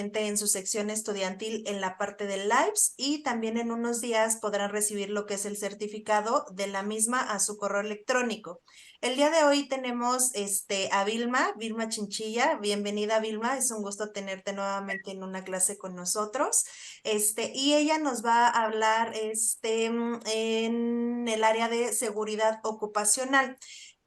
directamente en su sección estudiantil en la parte de Lives y también en unos días podrán recibir lo que es el certificado de la misma a su correo electrónico. El día de hoy tenemos a Vilma Chinchilla. Bienvenida, Vilma. Es un gusto tenerte nuevamente en una clase con nosotros. Y ella nos va a hablar en el área de seguridad ocupacional.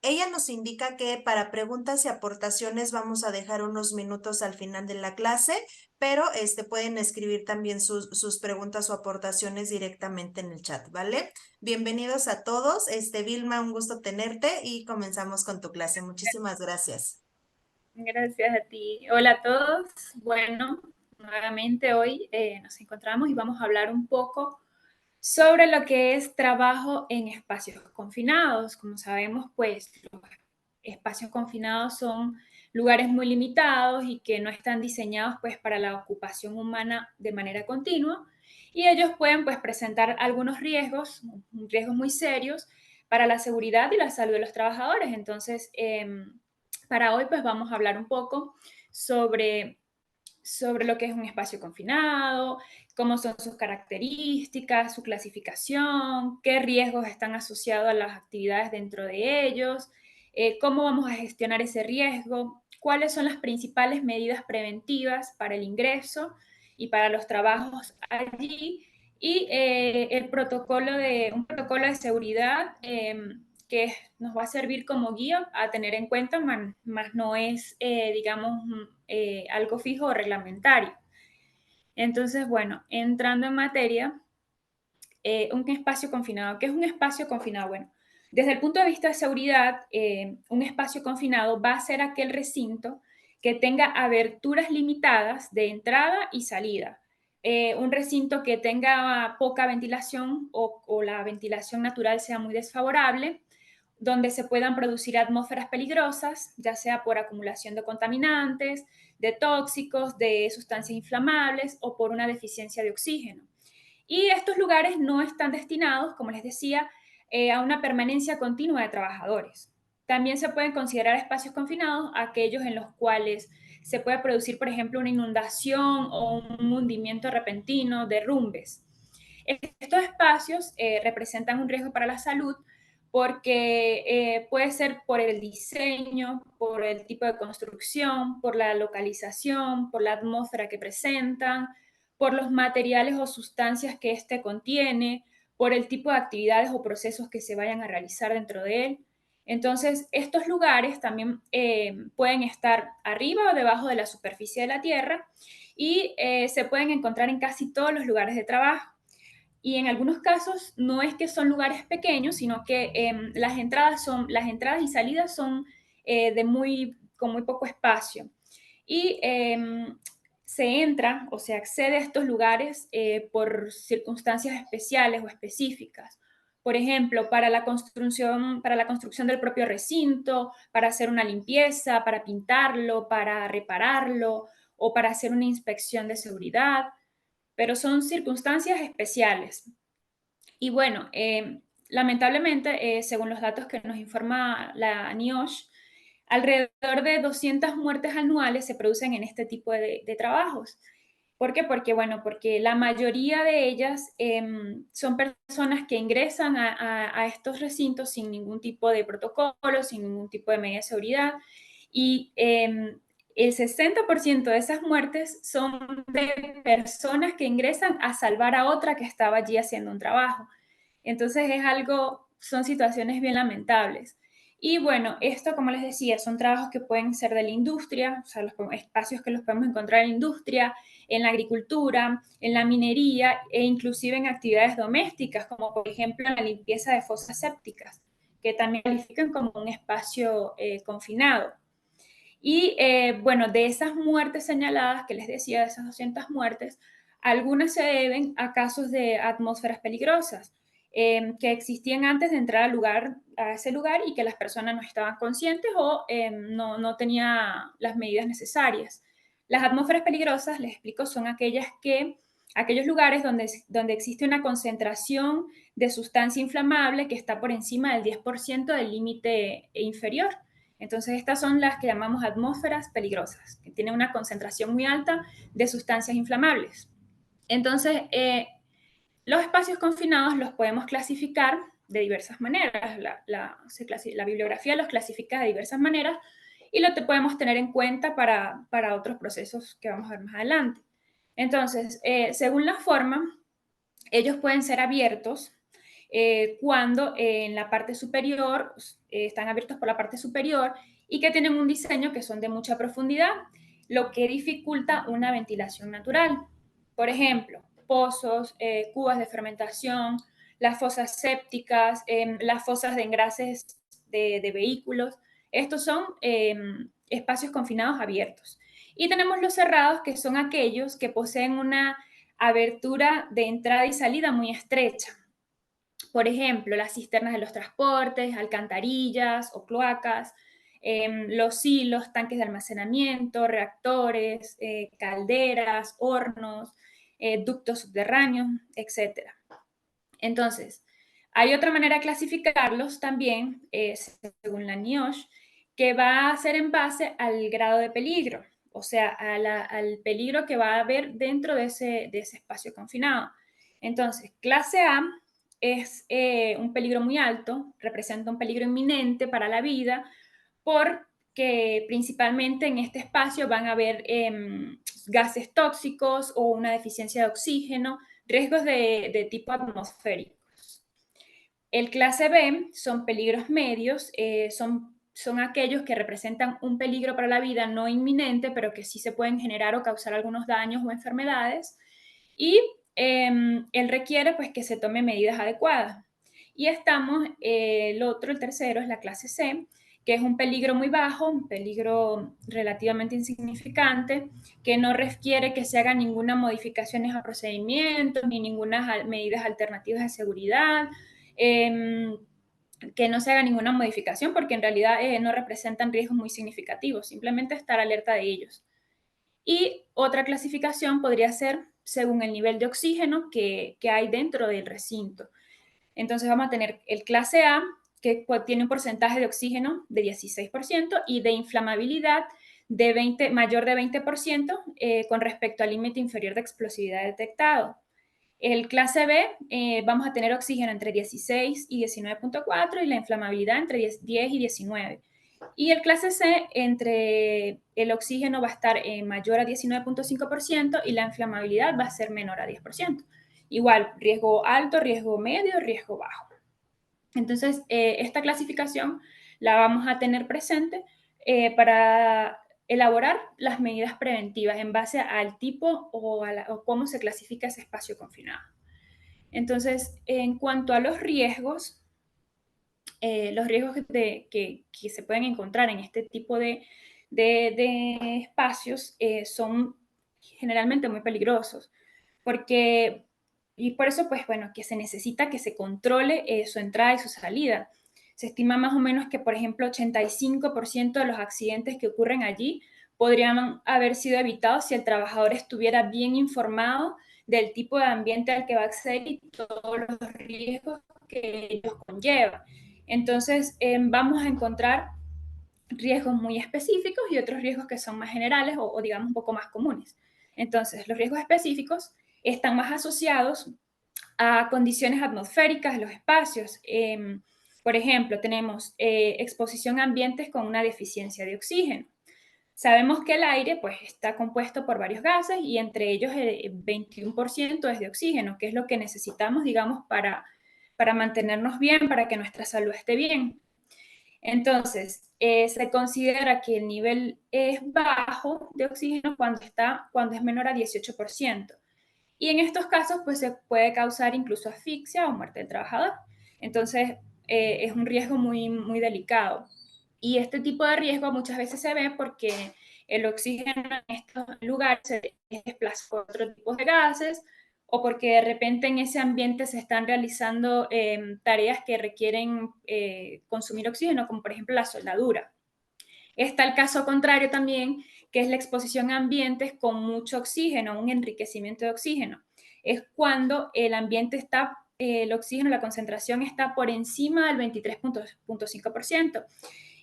Ella nos indica que para preguntas y aportaciones vamos a dejar unos minutos al final de la clase, pero pueden escribir también sus preguntas o aportaciones directamente en el chat, ¿vale? Bienvenidos a todos. Vilma, un gusto tenerte y comenzamos con tu clase. Muchísimas gracias. Gracias a ti. Hola a todos. Bueno, nuevamente hoy nos encontramos y vamos a hablar un poco sobre lo que es trabajo en espacios confinados. Como sabemos, pues los espacios confinados son lugares muy limitados y que no están diseñados pues para la ocupación humana de manera continua y ellos pueden pues presentar algunos riesgos muy serios para la seguridad y la salud de los trabajadores. Entonces, para hoy pues vamos a hablar un poco sobre lo que es un espacio confinado, cómo son sus características, su clasificación, qué riesgos están asociados a las actividades dentro de ellos, cómo vamos a gestionar ese riesgo, cuáles son las principales medidas preventivas para el ingreso y para los trabajos allí y un protocolo de seguridad que nos va a servir como guía a tener en cuenta, más no es, digamos, algo fijo o reglamentario. Entonces, bueno, entrando en materia, un espacio confinado. ¿Qué es un espacio confinado? Bueno, desde el punto de vista de seguridad, un espacio confinado va a ser aquel recinto que tenga aberturas limitadas de entrada y salida. Un recinto que tenga poca ventilación o la ventilación natural sea muy desfavorable, donde se puedan producir atmósferas peligrosas, ya sea por acumulación de contaminantes, de tóxicos, de sustancias inflamables o por una deficiencia de oxígeno. Y estos lugares no están destinados, como les decía, a una permanencia continua de trabajadores. También se pueden considerar espacios confinados aquellos en los cuales se puede producir, por ejemplo, una inundación o un hundimiento repentino, derrumbes. Estos espacios representan un riesgo para la salud porque puede ser por el diseño, por el tipo de construcción, por la localización, por la atmósfera que presentan, por los materiales o sustancias que éste contiene, por el tipo de actividades o procesos que se vayan a realizar dentro de él. Entonces, estos lugares también pueden estar arriba o debajo de la superficie de la Tierra y se pueden encontrar en casi todos los lugares de trabajo. Y en algunos casos no es que son lugares pequeños, sino que las entradas y salidas son con muy poco espacio. Y se entra o se accede a estos lugares por circunstancias especiales o específicas. Por ejemplo, para la construcción del propio recinto, para hacer una limpieza, para pintarlo, para repararlo o para hacer una inspección de seguridad, pero son circunstancias especiales. Y bueno, lamentablemente, según los datos que nos informa la NIOSH, alrededor de 200 muertes anuales se producen en este tipo de trabajos. ¿Por qué? Porque la mayoría de ellas son personas que ingresan a estos recintos sin ningún tipo de protocolo, sin ningún tipo de medida de seguridad. Y el 60% de esas muertes son de personas que ingresan a salvar a otra que estaba allí haciendo un trabajo. Entonces son situaciones bien lamentables. Y bueno, esto, como les decía, son trabajos que pueden ser de la industria, o sea, espacios que los podemos encontrar en la industria, en la agricultura, en la minería e inclusive en actividades domésticas, como por ejemplo la limpieza de fosas sépticas, que también califican como un espacio confinado. Y bueno, de esas muertes señaladas que les decía, de esas 200 muertes, algunas se deben a casos de atmósferas peligrosas que existían antes de entrar a ese lugar y que las personas no estaban conscientes o no tenían las medidas necesarias. Las atmósferas peligrosas, les explico, son aquellos lugares donde existe una concentración de sustancia inflamable que está por encima del 10% del límite inferior. Entonces, estas son las que llamamos atmósferas peligrosas, que tienen una concentración muy alta de sustancias inflamables. Entonces, los espacios confinados los podemos clasificar de diversas maneras. La bibliografía los clasifica de diversas maneras y lo podemos tener en cuenta para otros procesos que vamos a ver más adelante. Entonces, según la forma, ellos pueden ser abiertos cuando en la parte superior, están abiertos por la parte superior y que tienen un diseño que son de mucha profundidad, lo que dificulta una ventilación natural. Por ejemplo, pozos, cubas de fermentación, las fosas sépticas, las fosas de engrases de vehículos. Estos son espacios confinados abiertos. Y tenemos los cerrados, que son aquellos que poseen una abertura de entrada y salida muy estrecha. Por ejemplo, las cisternas de los transportes, alcantarillas o cloacas, los silos, tanques de almacenamiento, reactores, calderas, hornos, ductos subterráneos, etc. Entonces, hay otra manera de clasificarlos también, según la NIOSH, que va a ser en base al grado de peligro, o sea, al peligro que va a haber dentro de ese espacio confinado. Entonces, clase A es un peligro muy alto, representa un peligro inminente para la vida, porque principalmente en este espacio van a haber gases tóxicos o una deficiencia de oxígeno, riesgos de tipo atmosférico. El clase B son peligros medios, son aquellos que representan un peligro para la vida no inminente, pero que sí se pueden generar o causar algunos daños o enfermedades. Y él requiere pues que se tomen medidas adecuadas. Y estamos, el tercero es la clase C, que es un peligro muy bajo, un peligro relativamente insignificante, que no requiere que se hagan ninguna modificaciones a procedimientos ni ninguna medidas alternativas de seguridad, que no se haga ninguna modificación porque en realidad no representan riesgos muy significativos, simplemente estar alerta de ellos. Y otra clasificación podría ser según el nivel de oxígeno que hay dentro del recinto. Entonces vamos a tener el clase A, que tiene un porcentaje de oxígeno de 16% y de inflamabilidad mayor de 20% con respecto al límite inferior de explosividad detectado. El clase B, vamos a tener oxígeno entre 16 y 19.4 y la inflamabilidad entre 10 y 19. Y el clase C, entre el oxígeno va a estar mayor a 19.5% y la inflamabilidad va a ser menor a 10%. Igual, riesgo alto, riesgo medio, riesgo bajo. Entonces, esta clasificación la vamos a tener presente para elaborar las medidas preventivas en base al tipo o cómo se clasifica ese espacio confinado. Entonces, en cuanto a los riesgos que se pueden encontrar en este tipo de espacios son generalmente muy peligrosos, y por eso, pues bueno, que se necesita que se controle su entrada y su salida. Se estima más o menos que, por ejemplo, 85% de los accidentes que ocurren allí podrían haber sido evitados si el trabajador estuviera bien informado del tipo de ambiente al que va a acceder y todos los riesgos que ellos conllevan. Entonces, vamos a encontrar riesgos muy específicos y otros riesgos que son más generales o digamos un poco más comunes. Entonces, los riesgos específicos están más asociados a condiciones atmosféricas de los espacios. Por ejemplo, tenemos exposición a ambientes con una deficiencia de oxígeno. Sabemos que el aire pues, está compuesto por varios gases y entre ellos el 21% es de oxígeno, que es lo que necesitamos, digamos, para mantenernos bien, para que nuestra salud esté bien. Entonces, se considera que el nivel es bajo de oxígeno cuando es menor a 18%. Y en estos casos, pues se puede causar incluso asfixia o muerte del trabajador. Entonces, es un riesgo muy, muy delicado. Y este tipo de riesgo muchas veces se ve porque el oxígeno en estos lugares se desplaza por otro tipo de gases o porque de repente en ese ambiente se están realizando tareas que requieren consumir oxígeno, como por ejemplo la soldadura. Está el caso contrario también, que es la exposición a ambientes con mucho oxígeno, un enriquecimiento de oxígeno. Es cuando el ambiente el oxígeno, la concentración está por encima del 23.5%.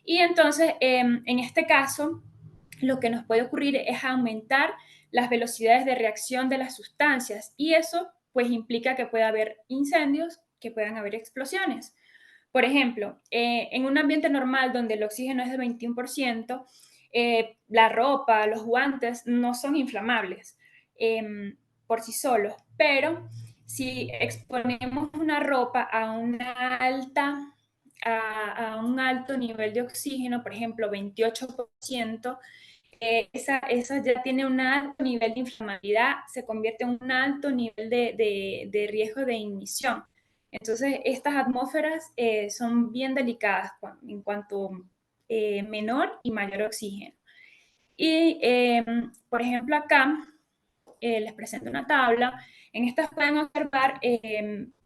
Y entonces, en este caso, lo que nos puede ocurrir es aumentar las velocidades de reacción de las sustancias y eso pues implica que pueda haber incendios, que puedan haber explosiones. Por ejemplo, en un ambiente normal donde el oxígeno es de 21%, la ropa, los guantes no son inflamables por sí solos, pero si exponemos una ropa a un alto nivel de oxígeno, por ejemplo, 28%, esa ya tiene un alto nivel de inflamabilidad, se convierte en un alto nivel de riesgo de ignición. Entonces, estas atmósferas son bien delicadas en cuanto menor y mayor oxígeno. Y, por ejemplo, acá les presento una tabla. En estas pueden observar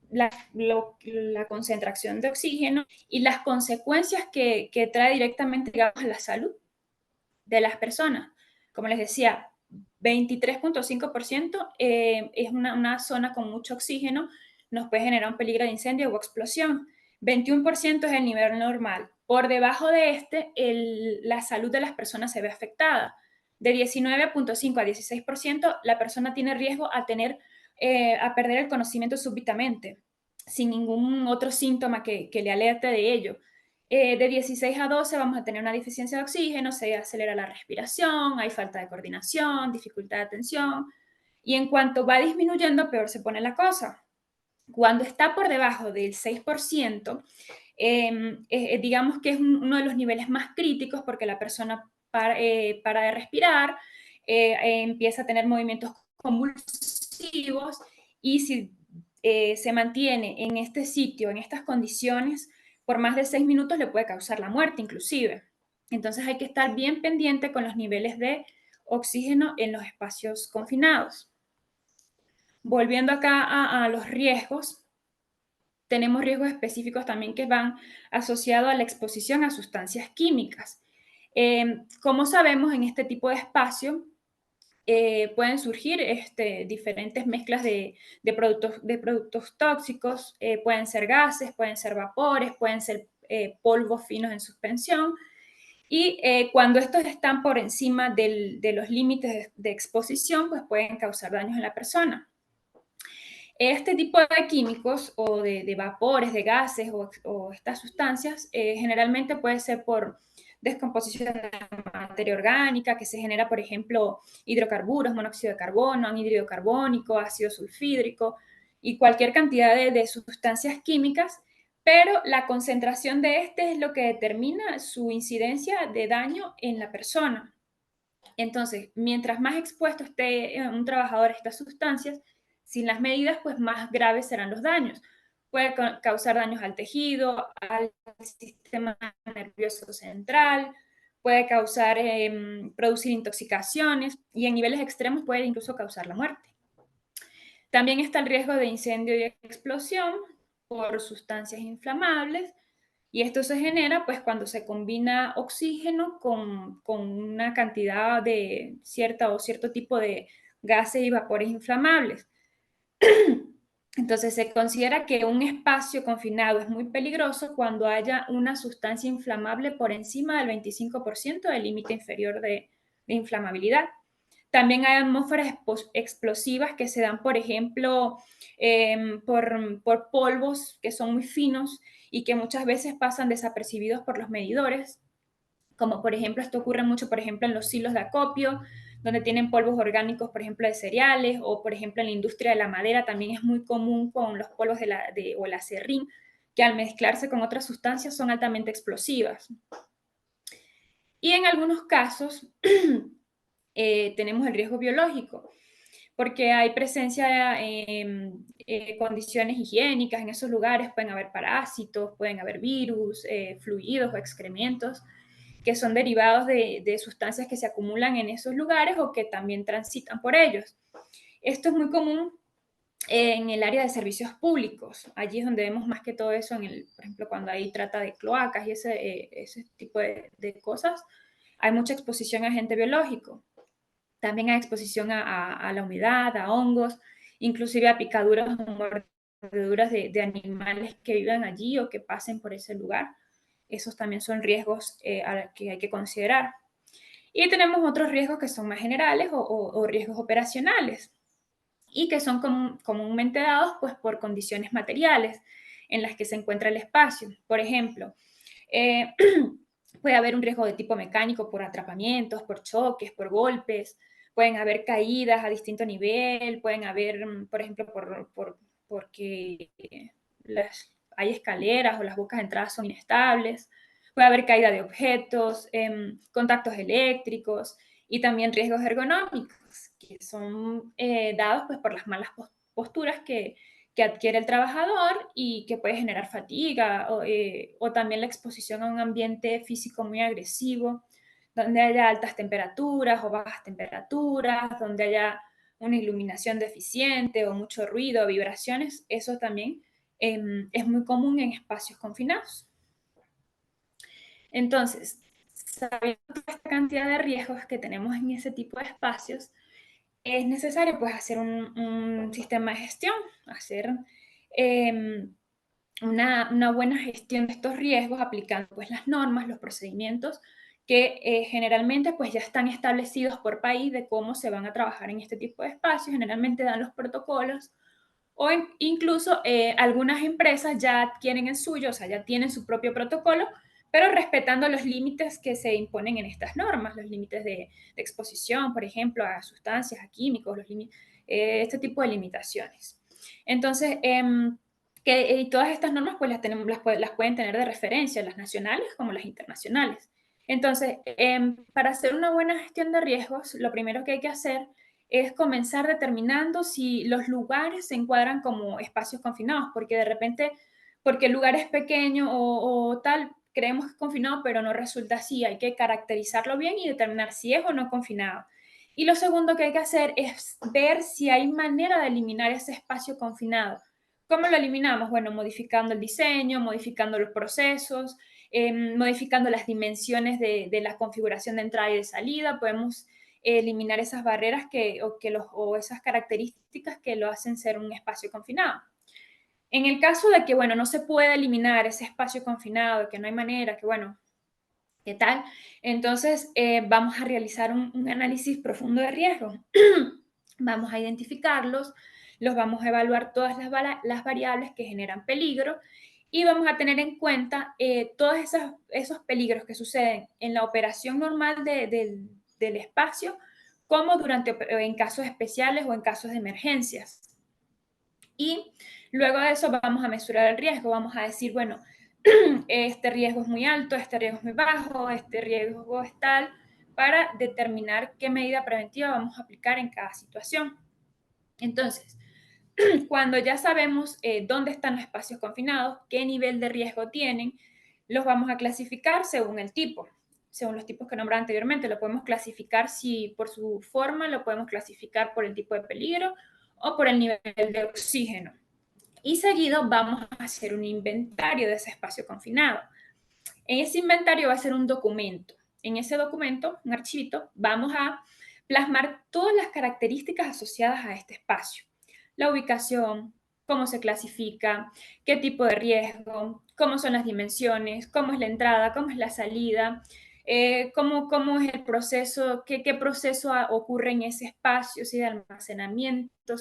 la concentración de oxígeno y las consecuencias que trae directamente, digamos, a la salud de las personas. Como les decía, 23.5% es una zona con mucho oxígeno, nos puede generar un peligro de incendio o explosión. 21% es el nivel normal. Por debajo de la salud de las personas se ve afectada. De 19.5 a 16%, la persona tiene riesgo a perder el conocimiento súbitamente, sin ningún otro síntoma que le alerte de ello. De 16 a 12 vamos a tener una deficiencia de oxígeno, se acelera la respiración, hay falta de coordinación, dificultad de atención, y en cuanto va disminuyendo, peor se pone la cosa. Cuando está por debajo del 6%, digamos que es uno de los niveles más críticos porque la persona para de respirar, empieza a tener movimientos convulsivos y si se mantiene en este sitio, en estas condiciones, por más de 6 minutos le puede causar la muerte inclusive. Entonces hay que estar bien pendiente con los niveles de oxígeno en los espacios confinados. Volviendo acá a los riesgos, tenemos riesgos específicos también que van asociados a la exposición a sustancias químicas. Como sabemos, en este tipo de espacio pueden surgir diferentes mezclas de productos tóxicos, pueden ser gases, pueden ser vapores, pueden ser polvos finos en suspensión. Y cuando estos están por encima de los límites de exposición, pues pueden causar daños en la persona. Este tipo de químicos o de vapores, de gases o estas sustancias generalmente puede ser por descomposición de materia orgánica que se genera, por ejemplo, hidrocarburos, monóxido de carbono, anhídrido carbónico, ácido sulfídrico y cualquier cantidad de sustancias químicas, pero la concentración de este es lo que determina su incidencia de daño en la persona. Entonces, mientras más expuesto esté un trabajador a estas sustancias, sin las medidas, pues más graves serán los daños. Puede causar daños al tejido, al sistema nervioso central, puede causar, producir intoxicaciones y en niveles extremos puede incluso causar la muerte. También está el riesgo de incendio y explosión por sustancias inflamables y esto se genera pues cuando se combina oxígeno con una cantidad de cierta o cierto tipo de gases y vapores inflamables. Entonces se considera que un espacio confinado es muy peligroso cuando haya una sustancia inflamable por encima del 25% del límite inferior de inflamabilidad. También hay atmósferas explosivas que se dan, por ejemplo, por polvos que son muy finos y que muchas veces pasan desapercibidos por los medidores, como por ejemplo esto ocurre mucho, por ejemplo, en los silos de acopio, donde tienen polvos orgánicos, por ejemplo, de cereales, o por ejemplo en la industria de la madera también es muy común con los polvos o el acerrín, que al mezclarse con otras sustancias son altamente explosivas. Y en algunos casos tenemos el riesgo biológico, porque hay presencia de condiciones higiénicas en esos lugares, pueden haber parásitos, pueden haber virus, fluidos o excrementos que son derivados de sustancias que se acumulan en esos lugares o que también transitan por ellos. Esto es muy común en el área de servicios públicos. Allí es donde vemos más que todo eso, por ejemplo, cuando hay trata de cloacas y ese tipo de cosas, hay mucha exposición a agente biológico. También hay exposición a la humedad, a hongos, inclusive a picaduras o mordeduras de animales que vivan allí o que pasen por ese lugar. Esos también son riesgos a los que hay que considerar. Y tenemos otros riesgos que son más generales o riesgos operacionales y que son comúnmente dados pues, por condiciones materiales en las que se encuentra el espacio. Por ejemplo, eh, puede haber un riesgo de tipo mecánico por atrapamientos, por choques, por golpes, pueden haber caídas a distinto nivel, pueden haber, por ejemplo, porque hay escaleras o las bocas de entrada son inestables, puede haber caída de objetos, contactos eléctricos y también riesgos ergonómicos, que son dados pues, por las malas posturas que adquiere el trabajador y que puede generar fatiga o también la exposición a un ambiente físico muy agresivo, donde haya altas temperaturas o bajas temperaturas, donde haya una iluminación deficiente o mucho ruido o vibraciones, eso también es muy común en espacios confinados. Entonces, sabiendo toda esta cantidad de riesgos que tenemos en ese tipo de espacios, es necesario pues hacer un sistema de gestión, hacer una buena gestión de estos riesgos aplicando pues las normas, los procedimientos que generalmente pues ya están establecidos por país de cómo se van a trabajar en este tipo de espacios, generalmente dan los protocolos o incluso algunas empresas ya adquieren el suyo, o sea, ya tienen su propio protocolo, pero respetando los límites que se imponen en estas normas, los límites de exposición, por ejemplo, a sustancias, a químicos, este tipo de limitaciones. Entonces, y todas estas normas pues las pueden tener de referencia, las nacionales como las internacionales. Entonces, para hacer una buena gestión de riesgos, lo primero que hay que hacer es comenzar determinando si los lugares se encuadran como espacios confinados, porque de repente, porque el lugar es pequeño o tal, creemos que es confinado, pero no resulta así. Hay que caracterizarlo bien y determinar si es o no confinado. Y lo segundo que hay que hacer es ver si hay manera de eliminar ese espacio confinado. ¿Cómo lo eliminamos? Bueno, modificando el diseño, modificando los procesos, modificando las dimensiones de la configuración de entrada y de salida. Podemos eliminar esas barreras o esas características que lo hacen ser un espacio confinado. En el caso de que, bueno, no se pueda eliminar ese espacio confinado, que no hay manera, que bueno, ¿qué tal? Entonces, vamos a realizar un análisis profundo de riesgo. Vamos a identificarlos, los vamos a evaluar todas las variables que generan peligro y vamos a tener en cuenta todos esos peligros que suceden en la operación normal del espacio, como en casos especiales o en casos de emergencias. Y luego de eso vamos a mesurar el riesgo, vamos a decir, bueno, este riesgo es muy alto, este riesgo es muy bajo, este riesgo es tal, para determinar qué medida preventiva vamos a aplicar en cada situación. Entonces, cuando ya sabemos dónde están los espacios confinados, qué nivel de riesgo tienen, los vamos a clasificar según el tipo, según los tipos que nombré anteriormente. Lo podemos clasificar si por su forma, lo podemos clasificar por el tipo de peligro o por el nivel de oxígeno. Y seguido vamos a hacer un inventario de ese espacio confinado. En ese inventario va a ser un documento. En ese documento, un archivito, vamos a plasmar todas las características asociadas a este espacio. La ubicación, cómo se clasifica, qué tipo de riesgo, cómo son las dimensiones, cómo es la entrada, cómo es la salida, cómo es el proceso, qué proceso ocurre en ese espacio, si de almacenamiento,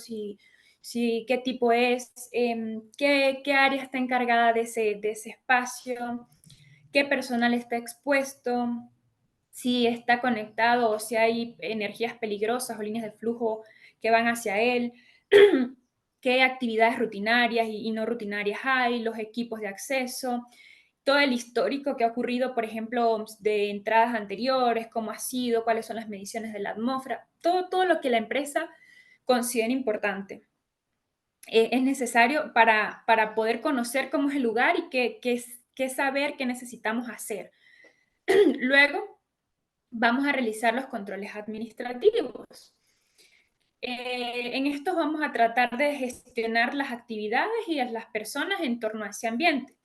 qué tipo es, qué área está encargada de ese espacio, qué personal está expuesto, si está conectado o si hay energías peligrosas o líneas de flujo que van hacia él, qué actividades rutinarias y no rutinarias hay, los equipos de acceso, todo el histórico que ha ocurrido, por ejemplo, de entradas anteriores, cómo ha sido, cuáles son las mediciones de la atmósfera, todo lo que la empresa considera importante. Es necesario para poder conocer cómo es el lugar y qué saber, qué necesitamos hacer. Luego, vamos a realizar los controles administrativos. En estos vamos a tratar de gestionar las actividades y a las personas en torno a ese ambiente.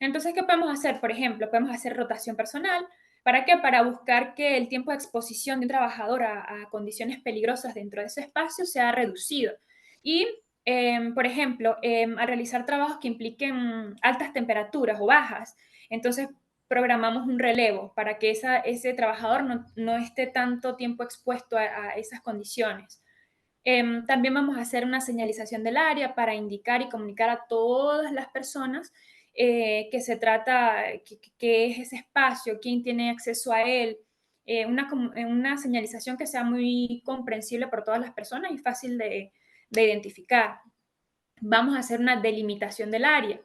Entonces, ¿qué podemos hacer? Por ejemplo, podemos hacer rotación personal. ¿Para qué? Para buscar que el tiempo de exposición de un trabajador a condiciones peligrosas dentro de ese espacio sea reducido. Y, por ejemplo, a realizar trabajos que impliquen altas temperaturas o bajas. Entonces, programamos un relevo para que ese trabajador no esté tanto tiempo expuesto a esas condiciones. También vamos a hacer una señalización del área para indicar y comunicar a todas las personas que se trata, que es ese espacio, quién tiene acceso a él. Una señalización que sea muy comprensible por todas las personas y fácil de identificar. Vamos a hacer una delimitación del área.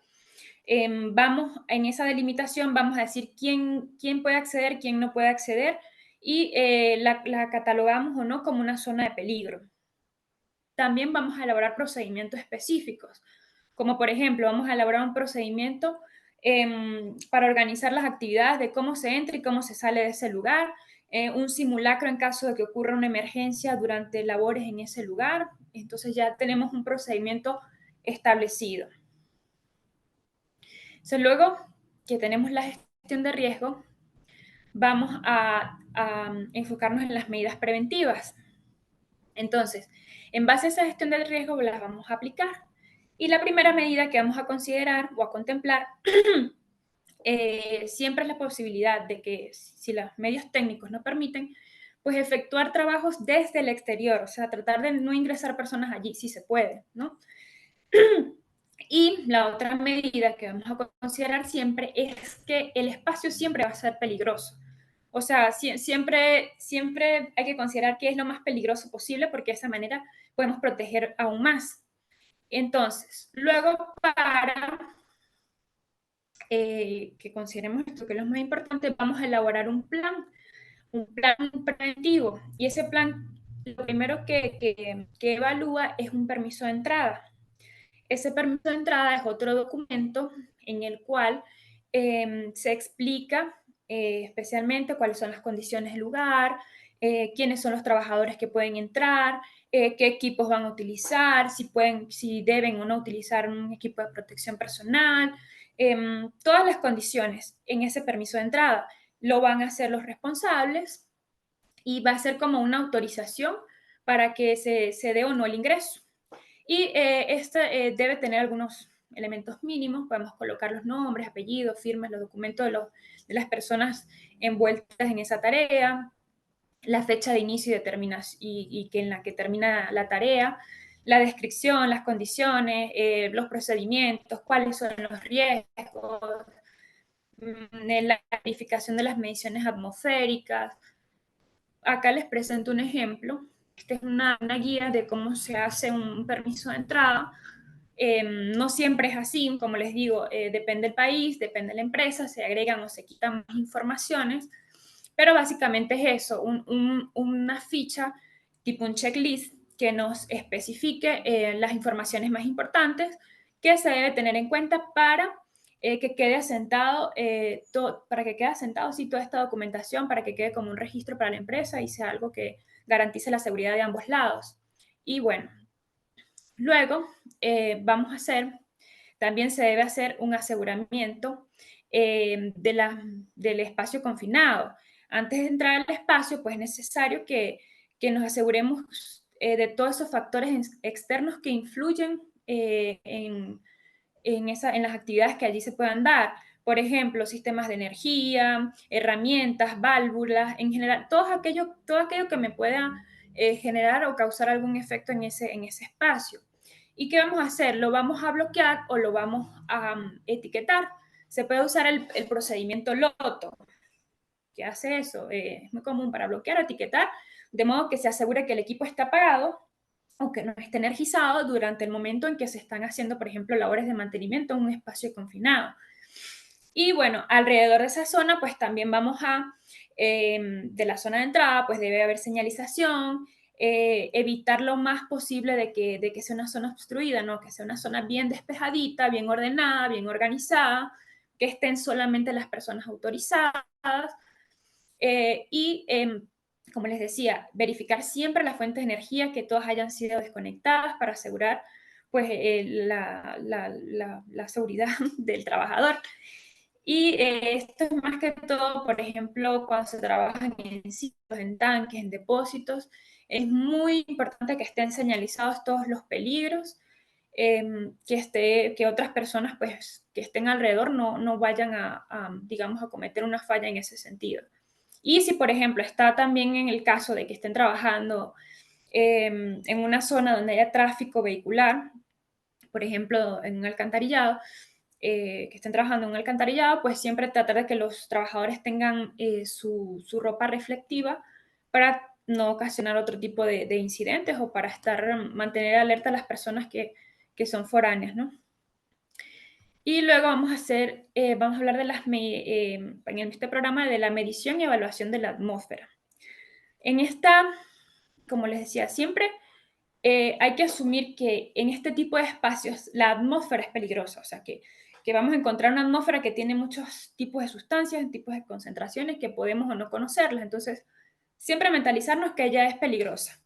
En esa delimitación vamos a decir quién puede acceder, quién no puede acceder y la catalogamos o no como una zona de peligro. También vamos a elaborar procedimientos específicos, como por ejemplo, vamos a elaborar un procedimiento para organizar las actividades de cómo se entra y cómo se sale de ese lugar, un simulacro en caso de que ocurra una emergencia durante labores en ese lugar. Entonces ya tenemos un procedimiento establecido. Entonces, luego que tenemos la gestión de riesgo, vamos a enfocarnos en las medidas preventivas. Entonces, en base a esa gestión del riesgo, las vamos a aplicar. Y la primera medida que vamos a considerar o a contemplar siempre es la posibilidad de que, si los medios técnicos no permiten, pues efectuar trabajos desde el exterior, o sea, tratar de no ingresar personas allí si se puede, ¿no? Y la otra medida que vamos a considerar siempre es que el espacio siempre va a ser peligroso. O sea, siempre hay que considerar qué es lo más peligroso posible porque de esa manera podemos proteger aún más. Entonces, luego para que consideremos esto, que es lo más importante, vamos a elaborar un plan preventivo. Y ese plan, lo primero que evalúa es un permiso de entrada. Ese permiso de entrada es otro documento en el cual se explica especialmente cuáles son las condiciones del lugar, quiénes son los trabajadores que pueden entrar, qué equipos van a utilizar, si deben o no utilizar un equipo de protección personal, todas las condiciones en ese permiso de entrada. Lo van a hacer los responsables y va a ser como una autorización para que se dé o no el ingreso. Y este debe tener algunos elementos mínimos, podemos colocar los nombres, apellidos, firmas, los documentos de las personas envueltas en esa tarea, la fecha de inicio y que en la que termina la tarea, la descripción, las condiciones, los procedimientos, cuáles son los riesgos, la verificación de las mediciones atmosféricas. Acá les presento un ejemplo. Esta es una guía de cómo se hace un permiso de entrada. No siempre es así, como les digo, depende del país, depende de la empresa, se agregan o se quitan más informaciones, pero básicamente es eso, una ficha tipo un checklist que nos especifique las informaciones más importantes que se debe tener en cuenta que quede asentado, para que quede asentado sí, toda esta documentación, para que quede como un registro para la empresa y sea algo que garantice la seguridad de ambos lados. Y bueno, luego también se debe hacer un aseguramiento del espacio confinado. Antes de entrar al espacio, pues es necesario que nos aseguremos de todos esos factores externos que influyen en las actividades que allí se puedan dar. Por ejemplo, sistemas de energía, herramientas, válvulas, en general, todo aquello que me pueda generar o causar algún efecto en ese espacio. ¿Y qué vamos a hacer? ¿Lo vamos a bloquear o lo vamos a etiquetar? Se puede usar el procedimiento LOTO. ¿Qué hace eso? Es muy común para bloquear o etiquetar, de modo que se asegure que el equipo está apagado o que no esté energizado durante el momento en que se están haciendo, por ejemplo, labores de mantenimiento en un espacio confinado. Y bueno, alrededor de esa zona, pues también de la zona de entrada, pues debe haber señalización, evitar lo más posible de que sea una zona obstruida, ¿no? Que sea una zona bien despejadita, bien ordenada, bien organizada, que estén solamente las personas autorizadas. Como les decía, verificar siempre las fuentes de energía, que todas hayan sido desconectadas para asegurar pues, la seguridad del trabajador. Y esto es más que todo, por ejemplo, cuando se trabaja en sitios, en tanques, en depósitos, es muy importante que estén señalizados todos los peligros que otras personas pues, que estén alrededor no vayan digamos, a cometer una falla en ese sentido. Y si, por ejemplo, está también en el caso de que estén trabajando en una zona donde haya tráfico vehicular, por ejemplo, en un alcantarillado, que estén trabajando en un alcantarillado, pues siempre tratar de que los trabajadores tengan su ropa reflectiva para no ocasionar otro tipo de incidentes o para mantener alerta a las personas que son foráneas, ¿no? Y luego vamos a hablar en este programa de la medición y evaluación de la atmósfera. En esta, como les decía, siempre hay que asumir que en este tipo de espacios la atmósfera es peligrosa, o sea que vamos a encontrar una atmósfera que tiene muchos tipos de sustancias, tipos de concentraciones que podemos o no conocerlas. Entonces, siempre mentalizarnos que ella es peligrosa.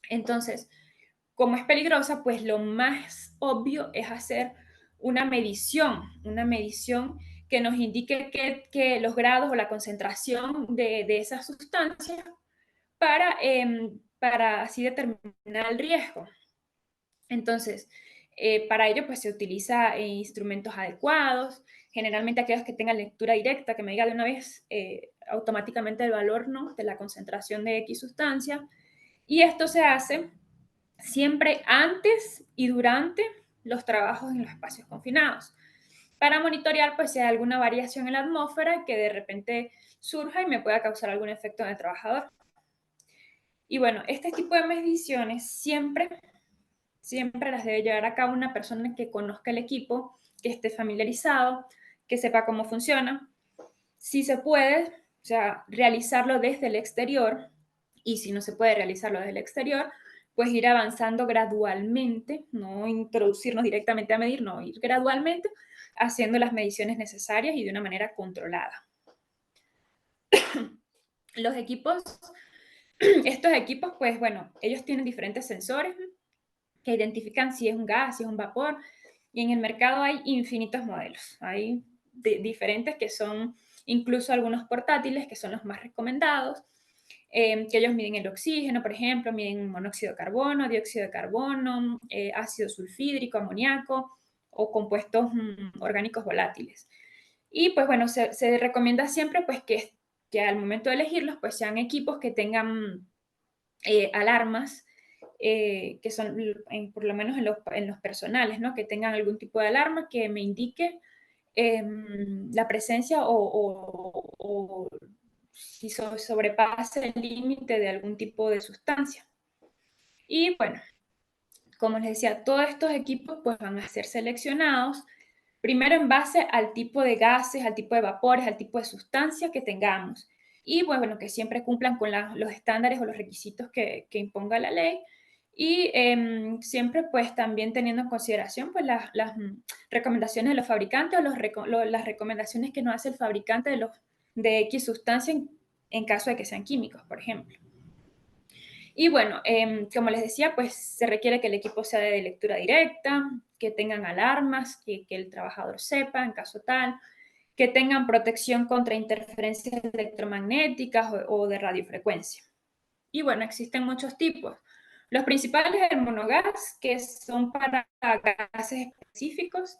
Entonces, como es peligrosa, pues lo más obvio es hacer una medición que nos indique que los grados o la concentración de esas sustancias para así determinar el riesgo. Entonces, para ello, pues se utiliza instrumentos adecuados, generalmente aquellos que tengan lectura directa, que me diga de una vez automáticamente el valor, ¿no?, de la concentración de X sustancia. Y esto se hace siempre antes y durante los trabajos en los espacios confinados, para monitorear pues si hay alguna variación en la atmósfera que de repente surja y me pueda causar algún efecto en el trabajador. Y bueno, este tipo de mediciones siempre las debe llevar a cabo una persona que conozca el equipo, que esté familiarizado, que sepa cómo funciona. Si se puede, o sea, realizarlo desde el exterior, y si no se puede realizarlo desde el exterior, pues ir avanzando gradualmente, no introducirnos directamente a medir, no, ir gradualmente haciendo las mediciones necesarias y de una manera controlada. Los equipos, estos equipos, pues bueno, ellos tienen diferentes sensores que identifican si es un gas, si es un vapor, y en el mercado hay infinitos modelos. Hay diferentes que son incluso algunos portátiles, que son los más recomendados, que ellos miden el oxígeno, por ejemplo, miden monóxido de carbono, dióxido de carbono, ácido sulfídrico, amoníaco o compuestos orgánicos volátiles. Y pues bueno, se recomienda siempre pues que al momento de elegirlos pues sean equipos que tengan alarmas, que son por lo menos en los personales, ¿no?, que tengan algún tipo de alarma que me indique la presencia o si sobrepasa el límite de algún tipo de sustancia. Y bueno, como les decía, todos estos equipos pues van a ser seleccionados primero en base al tipo de gases, al tipo de vapores, al tipo de sustancias que tengamos. Y pues, bueno, que siempre cumplan con los estándares o los requisitos que imponga la ley. Y siempre pues también teniendo en consideración pues las recomendaciones de los fabricantes o las recomendaciones que nos hace el fabricante de X sustancia en caso de que sean químicos, por ejemplo. Y bueno, como les decía, pues se requiere que el equipo sea de lectura directa, que tengan alarmas, que el trabajador sepa en caso tal, que tengan protección contra interferencias electromagnéticas o de radiofrecuencia. Y bueno, existen muchos tipos. Los principales es el monogás, que son para gases específicos.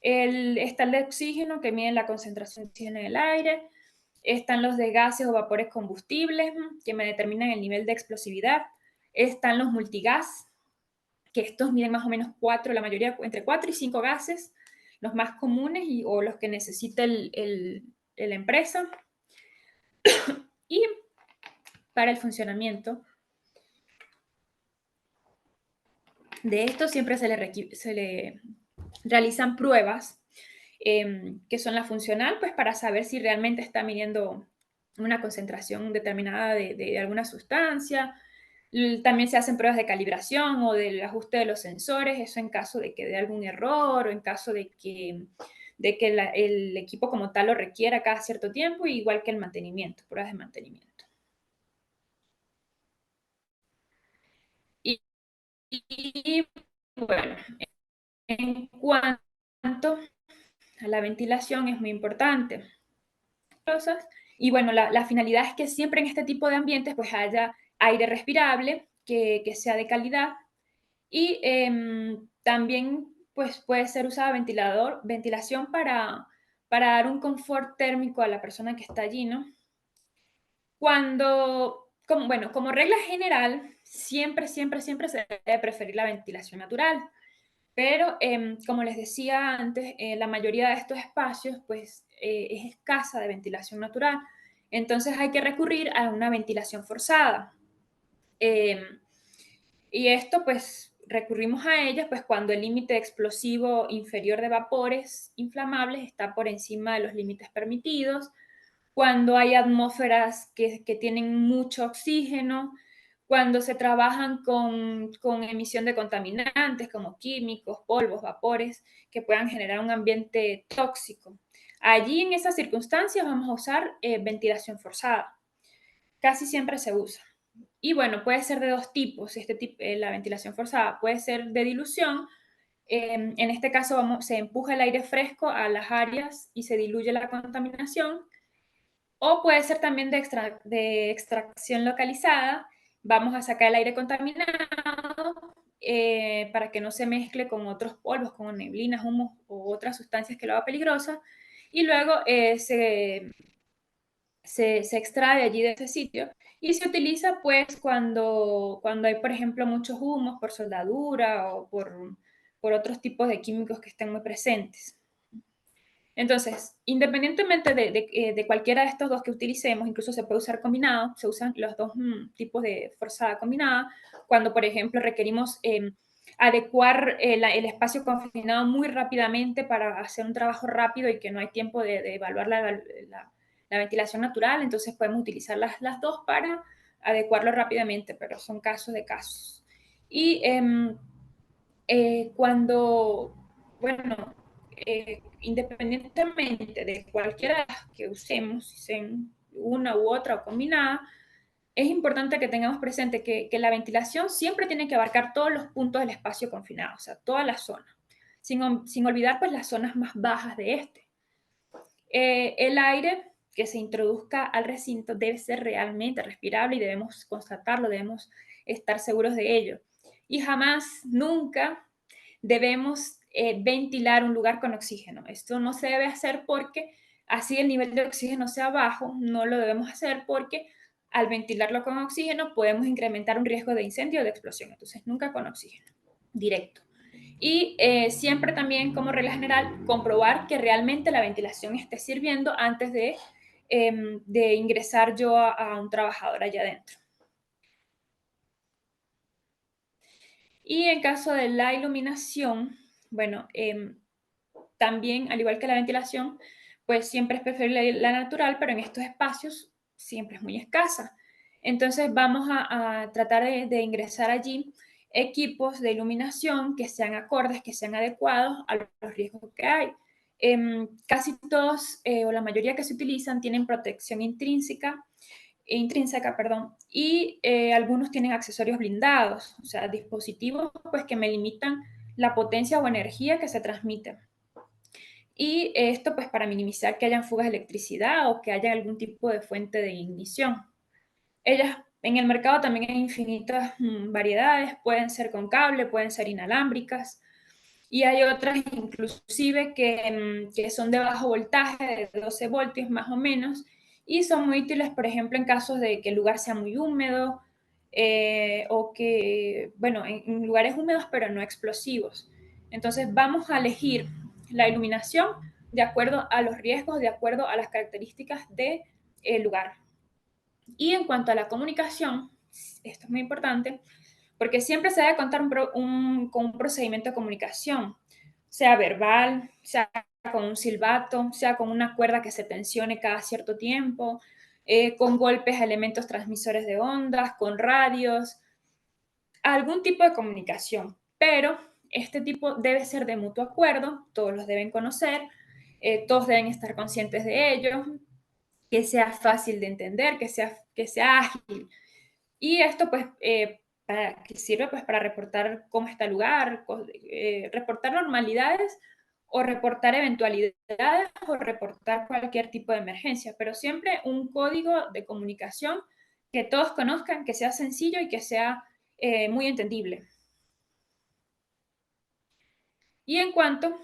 Está el de oxígeno, que mide la concentración de oxígeno en el aire. Están los de gases o vapores combustibles, que me determinan el nivel de explosividad. Están los multigas, que estos miden más o menos la mayoría entre 4 y 5 gases, los más comunes o los que necesita la empresa. Y para el funcionamiento de esto siempre se le realizan pruebas que son la funcional, pues para saber si realmente está midiendo una concentración determinada de alguna sustancia. También se hacen pruebas de calibración o del ajuste de los sensores, eso en caso de que dé algún error o en caso de que el equipo como tal lo requiera cada cierto tiempo, igual que el mantenimiento, pruebas de mantenimiento. Y bueno, en cuanto a la ventilación es muy importante. Y bueno, la finalidad es que siempre en este tipo de ambientes pues haya aire respirable, que sea de calidad y También pues, puede ser usada ventilación para dar un confort térmico a la persona que está allí, ¿no? Bueno, como regla general, siempre, siempre, siempre se debe preferir la ventilación natural, pero como les decía antes, la mayoría de estos espacios pues es escasa de ventilación natural, entonces hay que recurrir a una ventilación forzada. Em, y esto pues recurrimos a ella pues cuando el límite explosivo inferior de vapores inflamables está por encima de los límites permitidos, cuando hay atmósferas que tienen mucho oxígeno, cuando se trabajan con emisión de contaminantes como químicos, polvos, vapores, que puedan generar un ambiente tóxico. Allí, en esas circunstancias, vamos a usar ventilación forzada. Casi siempre se usa. Y bueno, puede ser de dos tipos, la ventilación forzada. Puede ser de dilución. En este caso, se empuja el aire fresco a las áreas y se diluye la contaminación, o puede ser también de extracción localizada. Vamos a sacar el aire contaminado para que no se mezcle con otros polvos, como neblinas, humos o otras sustancias que lo haga peligrosa. Y luego se extrae allí de ese sitio y se utiliza pues cuando hay, por ejemplo, muchos humos por soldadura o por otros tipos de químicos que estén muy presentes. Entonces, independientemente de cualquiera de estos dos que utilicemos, incluso se puede usar combinado, se usan los dos tipos de forzada combinada, cuando, por ejemplo, requerimos adecuar el espacio confinado muy rápidamente para hacer un trabajo rápido y que no hay tiempo de evaluar la ventilación natural, entonces podemos utilizar las dos para adecuarlo rápidamente, pero son casos de casos. Y cuando, bueno, independientemente de cualquiera que usemos, si sea una u otra o combinada, es importante que tengamos presente que la ventilación siempre tiene que abarcar todos los puntos del espacio confinado, o sea, toda la zona, sin olvidar pues las zonas más bajas de este. El aire que se introduzca al recinto debe ser realmente respirable y debemos constatarlo, debemos estar seguros de ello. Y jamás, nunca debemos ventilar un lugar con oxígeno. Esto no se debe hacer porque así el nivel de oxígeno sea bajo, no lo debemos hacer porque al ventilarlo con oxígeno podemos incrementar un riesgo de incendio o de explosión. Entonces, nunca con oxígeno directo. Y siempre también, como regla general, comprobar que realmente la ventilación esté sirviendo antes de ingresar yo a un trabajador allá adentro. Y en caso de la iluminación, bueno, también, al igual que la ventilación, pues siempre es preferible la natural, pero en estos espacios siempre es muy escasa. Entonces vamos a tratar de ingresar allí equipos de iluminación que sean acordes, que sean adecuados a los riesgos que hay. Casi todos o la mayoría que se utilizan tienen protección intrínseca, perdón, y algunos tienen accesorios blindados, o sea, dispositivos pues que me limitan la potencia o energía que se transmite. Y esto pues para minimizar que hayan fugas de electricidad o que haya algún tipo de fuente de ignición. Ellas en el mercado también hay infinitas variedades, pueden ser con cable, pueden ser inalámbricas, y hay otras inclusive que son de bajo voltaje, de 12 voltios más o menos, y son muy útiles, por ejemplo, en casos de que el lugar sea muy húmedo o que, bueno, en lugares húmedos pero no explosivos. Entonces vamos a elegir la iluminación de acuerdo a los riesgos, de acuerdo a las características del lugar. Y en cuanto a la comunicación, esto es muy importante, porque siempre se debe contar con un procedimiento de comunicación, sea verbal, sea con un silbato, sea con una cuerda que se tensione cada cierto tiempo, con golpes a elementos transmisores de ondas, con radios, algún tipo de comunicación. Pero este tipo debe ser de mutuo acuerdo, todos los deben conocer, todos deben estar conscientes de ello, que sea fácil de entender, que sea ágil. Y esto pues que sirve pues para reportar cómo está el lugar, reportar normalidades o reportar eventualidades o reportar cualquier tipo de emergencia, pero siempre un código de comunicación que todos conozcan, que sea sencillo y que sea muy entendible. Y en cuanto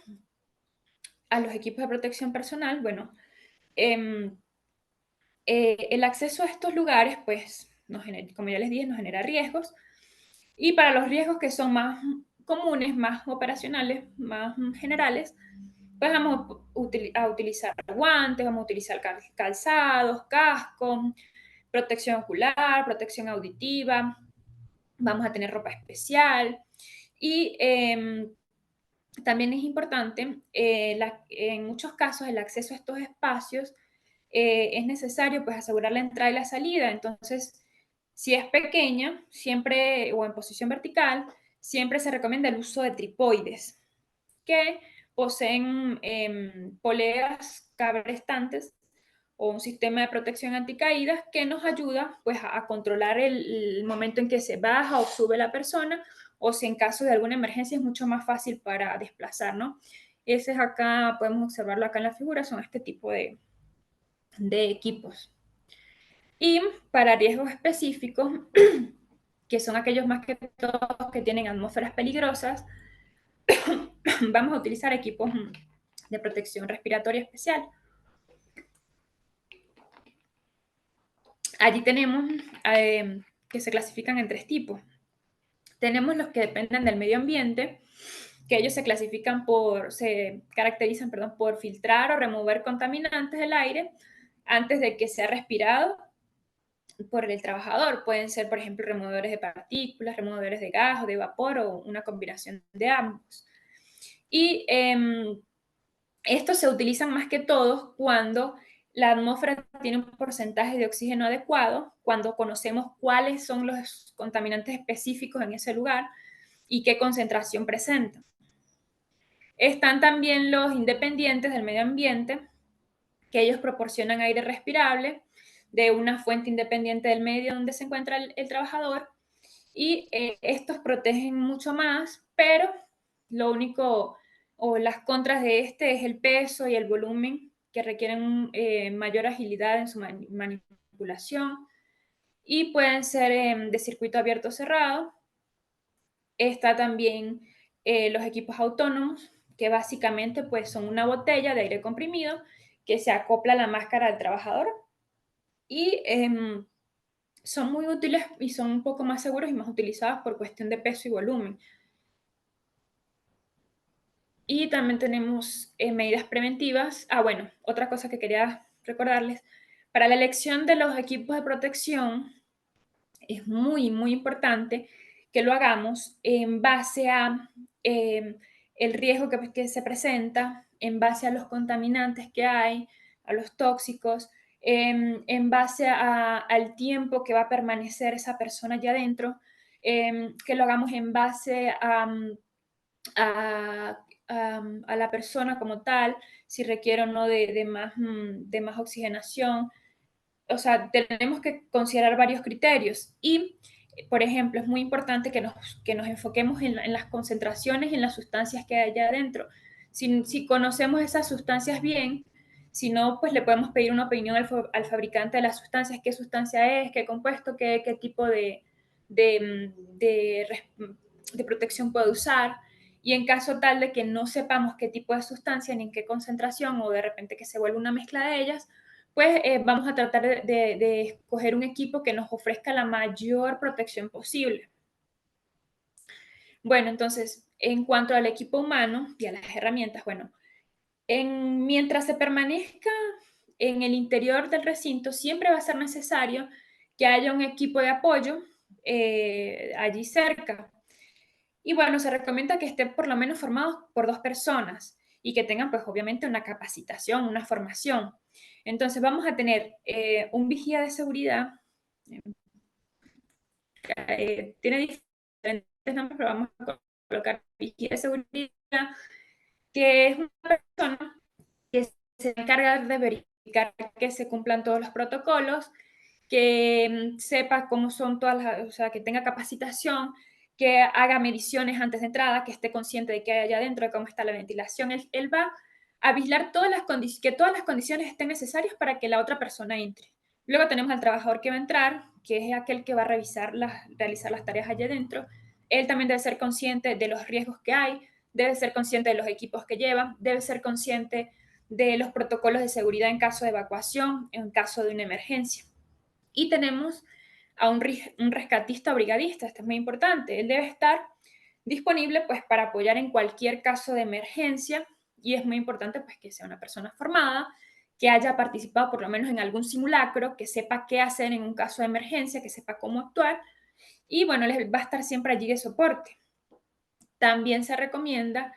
a los equipos de protección personal, bueno, em, el acceso a estos lugares, pues, como ya les dije, nos genera riesgos. Y para los riesgos que son más comunes, más operacionales, más generales, pues vamos a utilizar guantes, vamos a utilizar calzados, cascos, protección ocular, protección auditiva, vamos a tener ropa especial y también es importante, en muchos casos el acceso a estos espacios es necesario pues asegurar la entrada y la salida. Entonces, si es pequeña, siempre o en posición vertical, siempre se recomienda el uso de tripoides que poseen poleas cabrestantes o un sistema de protección anticaídas que nos ayuda pues a controlar el momento en que se baja o sube la persona o si en caso de alguna emergencia es mucho más fácil para desplazar, ¿no? Ese es acá, podemos observarlo acá en la figura, son este tipo de equipos. Y para riesgos específicos, que son aquellos más que todos que tienen atmósferas peligrosas, vamos a utilizar equipos de protección respiratoria especial. Allí tenemos que se clasifican en 3 tipos. Tenemos los que dependen del medio ambiente, que ellos se caracterizan, perdón, por filtrar o remover contaminantes del aire antes de que sea respirado por el trabajador. Pueden ser, por ejemplo, removedores de partículas, removedores de gas o de vapor o una combinación de ambos. Y estos se utilizan más que todo cuando la atmósfera tiene un porcentaje de oxígeno adecuado, cuando conocemos cuáles son los contaminantes específicos en ese lugar y qué concentración presentan. Están también los independientes del medio ambiente, que ellos proporcionan aire respirable de una fuente independiente del medio donde se encuentra el trabajador y estos protegen mucho más, pero lo único o las contras de este es el peso y el volumen que requieren mayor agilidad en su manipulación y pueden ser de circuito abierto o cerrado. Está también los equipos autónomos, que básicamente pues, son una botella de aire comprimido que se acopla a la máscara del trabajador y son muy útiles y son un poco más seguros y más utilizados por cuestión de peso y volumen. Y también tenemos medidas preventivas. Bueno, otra cosa que quería recordarles, para la elección de los equipos de protección es muy, muy importante que lo hagamos en base a el riesgo que se presenta, en base a los contaminantes que hay, a los tóxicos, en base al tiempo que va a permanecer esa persona allá adentro, que lo hagamos en base a, a la persona como tal, si requiere o no de más oxigenación. O sea, tenemos que considerar varios criterios y, por ejemplo, es muy importante que nos enfoquemos en las concentraciones y en las sustancias que hay allá adentro. Si conocemos esas sustancias bien, si no, pues le podemos pedir una opinión al fabricante de las sustancias, qué sustancia es, qué compuesto, qué tipo de, de protección puede usar. Y en caso tal de que no sepamos qué tipo de sustancia ni en qué concentración o de repente que se vuelva una mezcla de ellas, pues vamos a tratar de escoger un equipo que nos ofrezca la mayor protección posible. Bueno, entonces, en cuanto al equipo humano y a las herramientas, bueno, mientras se permanezca en el interior del recinto, siempre va a ser necesario que haya un equipo de apoyo allí cerca. Y bueno, se recomienda que estén por lo menos formados por 2 personas y que tengan pues obviamente una capacitación, una formación. Entonces vamos a tener un vigía de seguridad, tiene diferentes nombres, pero vamos a colocar vigía de seguridad, que es una persona que se encarga de verificar que se cumplan todos los protocolos, que sepa cómo son todas las, o sea, que tenga capacitación, que haga mediciones antes de entrada, que esté consciente de qué hay allá adentro, de cómo está la ventilación. Él va a vigilar que todas las condiciones estén necesarias para que la otra persona entre. Luego tenemos al trabajador que va a entrar, que es aquel que va a realizar las tareas allá adentro. Él también debe ser consciente de los riesgos que hay, debe ser consciente de los equipos que lleva, debe ser consciente de los protocolos de seguridad en caso de evacuación, en caso de una emergencia. Y tenemos a un rescatista o brigadista, esto es muy importante. Él debe estar disponible pues para apoyar en cualquier caso de emergencia y es muy importante pues que sea una persona formada, que haya participado por lo menos en algún simulacro, que sepa qué hacer en un caso de emergencia, que sepa cómo actuar y bueno, les va a estar siempre allí de soporte. También se recomienda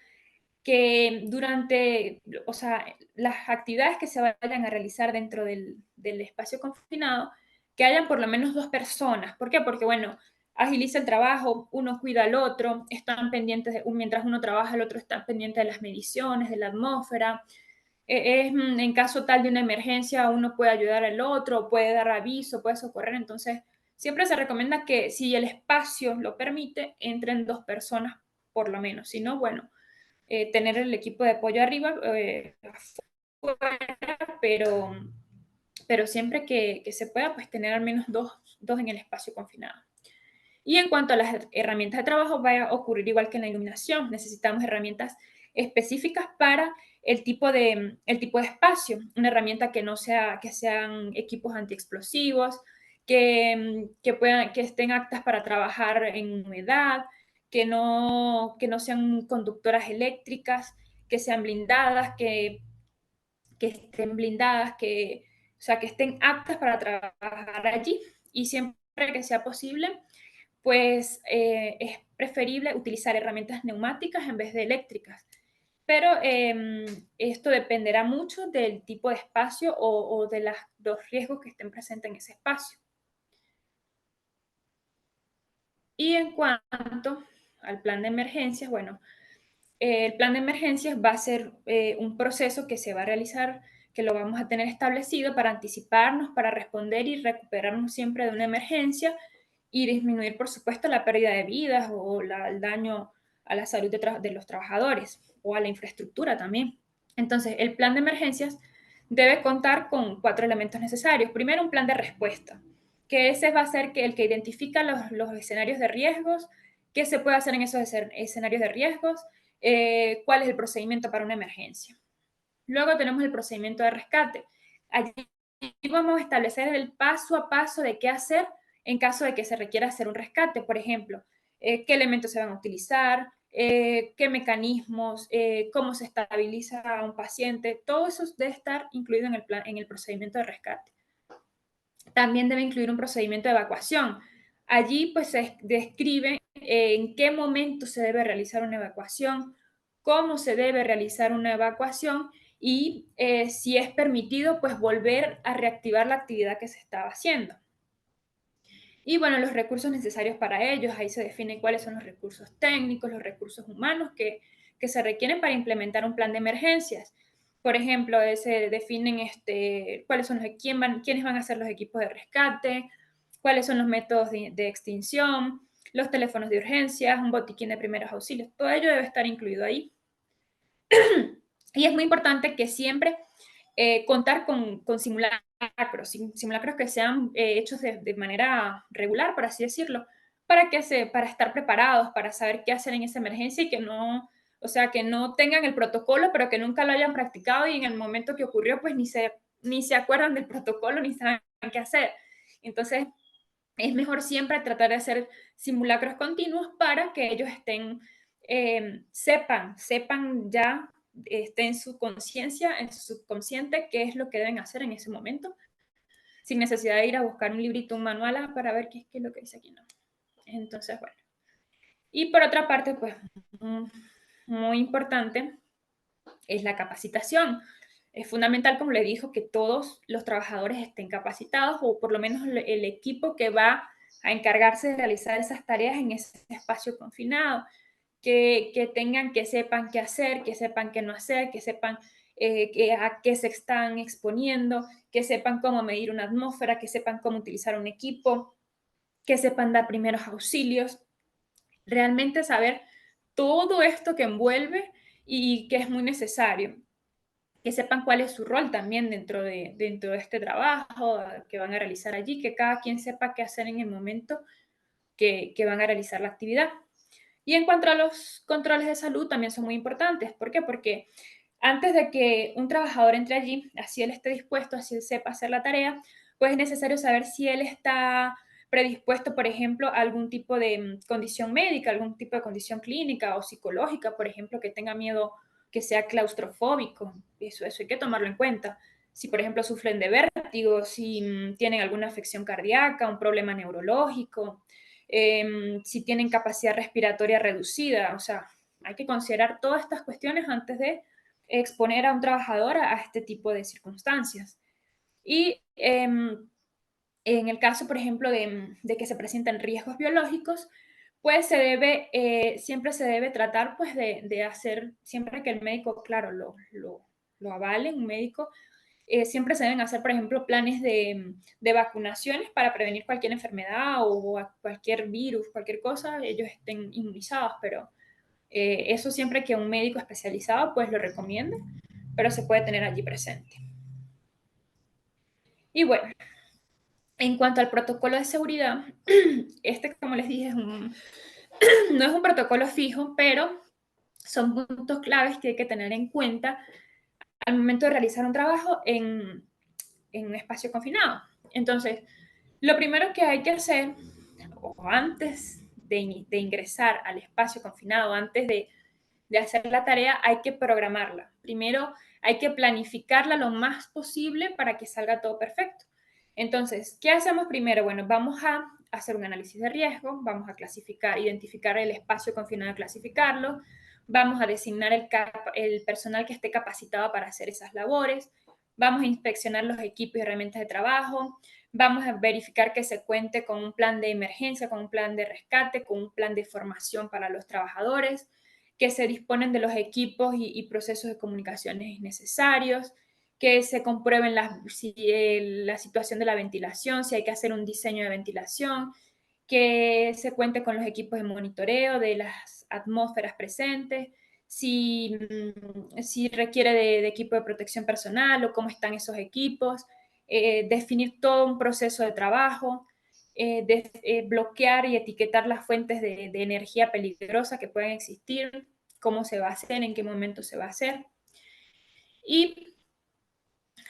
que durante, o sea, las actividades que se vayan a realizar dentro del espacio confinado, que hayan por lo menos 2 personas. ¿Por qué? Porque, bueno, agiliza el trabajo, uno cuida al otro, están pendientes, mientras uno trabaja, el otro está pendiente de las mediciones, de la atmósfera. En caso tal de una emergencia, uno puede ayudar al otro, puede dar aviso, puede socorrer. Entonces, siempre se recomienda que si el espacio lo permite, entren 2 personas por lo menos. Si no, bueno, tener el equipo de apoyo arriba, afuera, pero siempre que se pueda, pues tener al menos dos en el espacio confinado. Y en cuanto a las herramientas de trabajo, va a ocurrir igual que en la iluminación. Necesitamos herramientas específicas para el tipo de espacio. Una herramienta que no sea, que sean equipos antiexplosivos, que estén aptas para trabajar en humedad, que no sean conductoras eléctricas, que sean blindadas, que estén blindadas, o sea, que estén aptas para trabajar allí. Y siempre que sea posible, pues es preferible utilizar herramientas neumáticas en vez de eléctricas. Pero esto dependerá mucho del tipo de espacio o de los riesgos que estén presentes en ese espacio. Y en cuanto al plan de emergencias, bueno, el plan de emergencias va a ser un proceso que se va a realizar, que lo vamos a tener establecido para anticiparnos, para responder y recuperarnos siempre de una emergencia y disminuir, por supuesto, la pérdida de vidas o el daño a la salud de los trabajadores o a la infraestructura también. Entonces, el plan de emergencias debe contar con 4 elementos necesarios. Primero, un plan de respuesta, que ese va a ser el que identifica los escenarios de riesgos, qué se puede hacer en esos escenarios de riesgos, cuál es el procedimiento para una emergencia. Luego tenemos el procedimiento de rescate. Allí vamos a establecer el paso a paso de qué hacer en caso de que se requiera hacer un rescate. Por ejemplo, qué elementos se van a utilizar, qué mecanismos, cómo se estabiliza a un paciente. Todo eso debe estar incluido en el procedimiento de rescate. También debe incluir un procedimiento de evacuación. Allí pues se describe en qué momento se debe realizar una evacuación, cómo se debe realizar una evacuación y si es permitido pues volver a reactivar la actividad que se estaba haciendo. Y bueno, los recursos necesarios para ellos, ahí se define cuáles son los recursos técnicos, los recursos humanos que se requieren para implementar un plan de emergencias. Por ejemplo, se definen cuáles son quiénes van a ser los equipos de rescate, cuáles son los métodos de extinción, los teléfonos de urgencias, un botiquín de primeros auxilios. Todo ello debe estar incluido ahí. Y es muy importante que siempre contar con simulacros que sean hechos de manera regular, por así decirlo, para estar preparados, para saber qué hacer en esa emergencia y que no, o sea, que no tengan el protocolo, pero que nunca lo hayan practicado y en el momento que ocurrió, pues ni se acuerdan del protocolo ni saben qué hacer. Entonces, es mejor siempre tratar de hacer simulacros continuos para que ellos sepan ya esté en su conciencia, en su subconsciente, qué es lo que deben hacer en ese momento, sin necesidad de ir a buscar un librito, un manual para ver qué es lo que dice aquí, ¿no? Entonces, bueno. Y por otra parte, pues, muy importante es la capacitación. Es fundamental, como le dijo, que todos los trabajadores estén capacitados o por lo menos el equipo que va a encargarse de realizar esas tareas en ese espacio confinado, que sepan qué hacer, que sepan qué no hacer, que sepan a qué se están exponiendo, que sepan cómo medir una atmósfera, que sepan cómo utilizar un equipo, que sepan dar primeros auxilios. Realmente saber todo esto que envuelve y que es muy necesario. Que sepan cuál es su rol también dentro de este trabajo que van a realizar allí, que cada quien sepa qué hacer en el momento que van a realizar la actividad. Y en cuanto a los controles de salud, también son muy importantes. ¿Por qué? Porque antes de que un trabajador entre allí, así él esté dispuesto, así él sepa hacer la tarea, pues es necesario saber si él está predispuesto, por ejemplo, a algún tipo de condición médica, algún tipo de condición clínica o psicológica, por ejemplo, que tenga miedo, que sea claustrofóbico. Eso hay que tomarlo en cuenta. Si, por ejemplo, sufren de vértigo, si tienen alguna afección cardíaca, un problema neurológico, si tienen capacidad respiratoria reducida, o sea, hay que considerar todas estas cuestiones antes de exponer a un trabajador a este tipo de circunstancias. Y en el caso, por ejemplo, de que se presenten riesgos biológicos, pues siempre se debe tratar pues de hacer, siempre que el médico, claro, lo avale, un médico, siempre se deben hacer, por ejemplo, planes de vacunaciones para prevenir cualquier enfermedad o cualquier virus, cualquier cosa, ellos estén inmunizados, pero eso siempre que un médico especializado pues lo recomiende, pero se puede tener allí presente. Y bueno, en cuanto al protocolo de seguridad, como les dije, no es un protocolo fijo, pero son puntos claves que hay que tener en cuenta al momento de realizar un trabajo en un espacio confinado. Entonces, lo primero que hay que hacer, o antes de ingresar al espacio confinado, antes de hacer la tarea, hay que programarla. Primero, hay que planificarla lo más posible para que salga todo perfecto. Entonces, ¿qué hacemos primero? Bueno, vamos a hacer un análisis de riesgo, vamos a clasificar, identificar el espacio confinado, clasificarlo, vamos a designar el personal que esté capacitado para hacer esas labores, vamos a inspeccionar los equipos y herramientas de trabajo, vamos a verificar que se cuente con un plan de emergencia, con un plan de rescate, con un plan de formación para los trabajadores, que se disponen de los equipos y procesos de comunicaciones necesarios, que se comprueben la situación de la ventilación, si hay que hacer un diseño de ventilación, que se cuente con los equipos de monitoreo de las atmósferas presentes, si requiere de equipo de protección personal o cómo están esos equipos, definir todo un proceso de trabajo, bloquear y etiquetar las fuentes de energía peligrosa que pueden existir, cómo se va a hacer, en qué momento se va a hacer. Y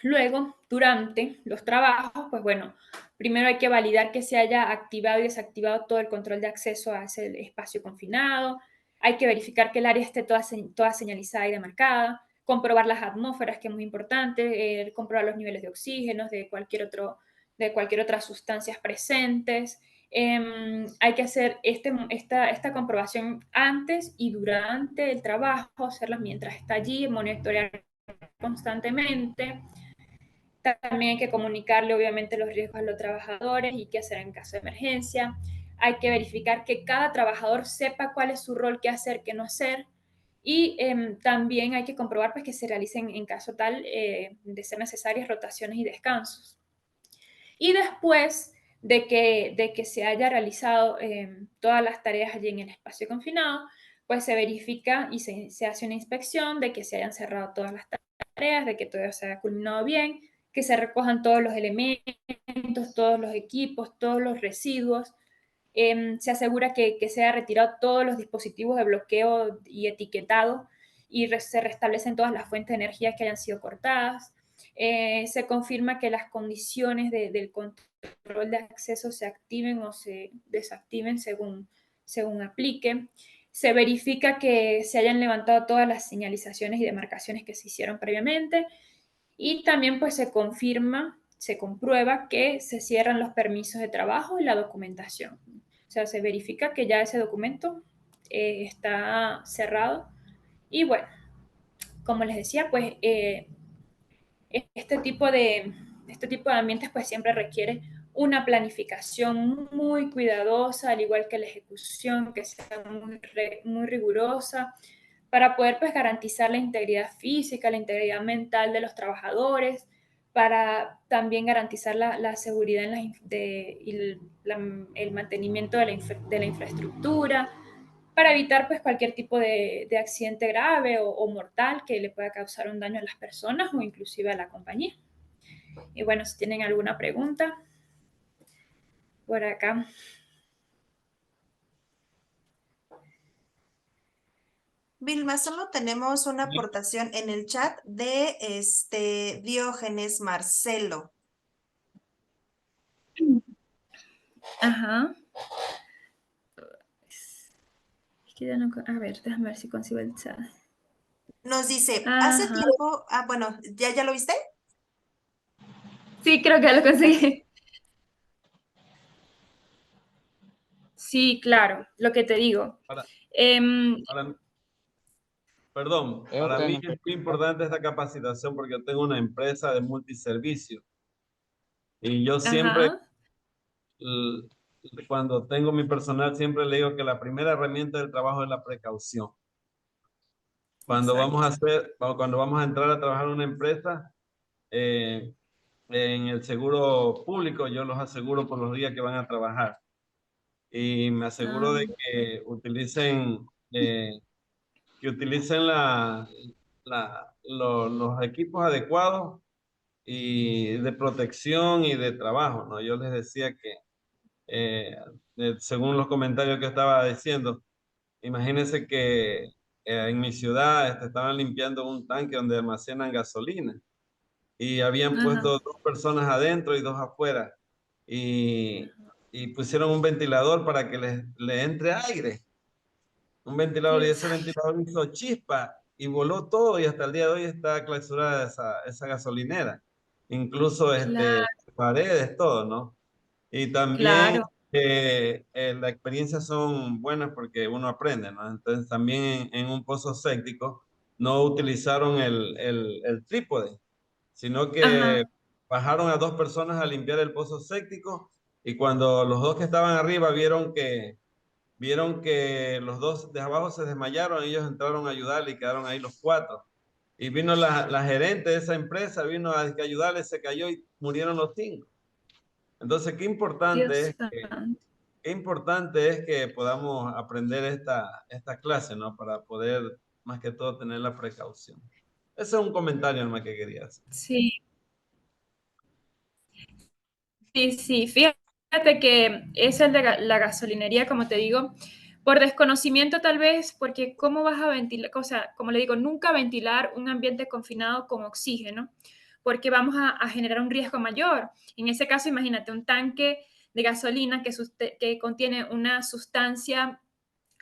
luego, durante los trabajos, pues bueno, primero hay que validar que se haya activado y desactivado todo el control de acceso a ese espacio confinado, hay que verificar que el área esté toda señalizada y demarcada, comprobar las atmósferas, que es muy importante, comprobar los niveles de oxígeno, de cualquier otra sustancias presentes. Hay que hacer esta comprobación antes y durante el trabajo, hacerlas mientras está allí, monitorear constantemente. También hay que comunicarle, obviamente, los riesgos a los trabajadores y qué hacer en caso de emergencia. Hay que verificar que cada trabajador sepa cuál es su rol, qué hacer, qué no hacer. Y también hay que comprobar pues, que se realicen, en caso tal de ser necesarias, rotaciones y descansos. Y después de que se haya realizado todas las tareas allí en el espacio confinado, pues se verifica y se hace una inspección de que se hayan cerrado todas las tareas, de que todo se haya culminado bien, que se recojan todos los elementos, todos los equipos, todos los residuos. Se asegura que se haya retirado todos los dispositivos de bloqueo y etiquetado y se restablecen todas las fuentes de energía que hayan sido cortadas. Se confirma que las condiciones del control de acceso se activen o se desactiven según aplique. Se verifica que se hayan levantado todas las señalizaciones y demarcaciones que se hicieron previamente y también pues se comprueba que se cierran los permisos de trabajo y la documentación. O sea, se verifica que ya ese documento está cerrado. Y bueno, como les decía, pues este tipo de ambientes pues siempre requiere una planificación muy cuidadosa, al igual que la ejecución, que sea muy rigurosa, para poder pues garantizar la integridad física, la integridad mental de los trabajadores, para también garantizar la seguridad y el mantenimiento de la infraestructura, para evitar pues cualquier tipo de accidente grave o mortal que le pueda causar un daño a las personas o inclusive a la compañía. Y bueno, si tienen alguna pregunta por acá. Vilma, solo tenemos una Sí. aportación en el chat de Diógenes Marcelo. Ajá. Es que ya no... A ver, déjame ver si consigo el chat. Nos dice, hace Ajá. tiempo, bueno, ¿ya lo viste? Sí, creo que lo conseguí. Sí, claro, lo que te digo. Para, Em, para- perdón, Eu para mí tenho es muy importante esta capacitación porque yo tengo una empresa de multiservicio y yo siempre, ajá, l- cuando tengo mi personal, siempre le digo que la primera herramienta del trabajo es la precaución. exacto. Cuando vamos a entrar a trabajar en una empresa, eh, en el seguro público, yo los aseguro por los días que van a trabajar y me aseguro de Ah, que utilicen los equipos adecuados y de protección y de trabajo, ¿no? Yo les decía que, eh, según los comentarios que estaba diciendo, imagínense que en mi ciudad estaban limpiando un tanque donde almacenan gasolina y habían ajá, puesto dos personas adentro y dos afuera y pusieron un ventilador para que le entre aire, un ventilador, y Dios. ese ventilador hizo chispa y voló todo y hasta el día de hoy está clausurada esa gasolinera, incluso Claro, paredes, todo, ¿no? Y también claro. las experiencias son buenas porque uno aprende, ¿no? Entonces también en un pozo séptico no utilizaron el trípode, sino que Ajá, bajaron a dos personas a limpiar el pozo séptico y cuando los dos que estaban arriba vieron que los dos de abajo se desmayaron, ellos entraron a ayudarle y quedaron ahí los cuatro. Y vino la gerente de esa empresa, vino a ayudarle, se cayó y murieron los cinco. Entonces, Dios santo. qué importante es que podamos aprender esta clase, ¿no? Para poder, más que todo, tener la precaución. Ese es un comentario nomás que quería hacer. Sí, sí, sí. Fíjate que eso es de la gasolinería, como te digo, por desconocimiento tal vez, porque ¿cómo vas a ventilar? O sea, como le digo, nunca ventilar un ambiente confinado con oxígeno, porque vamos a generar un riesgo mayor. En ese caso, imagínate un tanque de gasolina que contiene una sustancia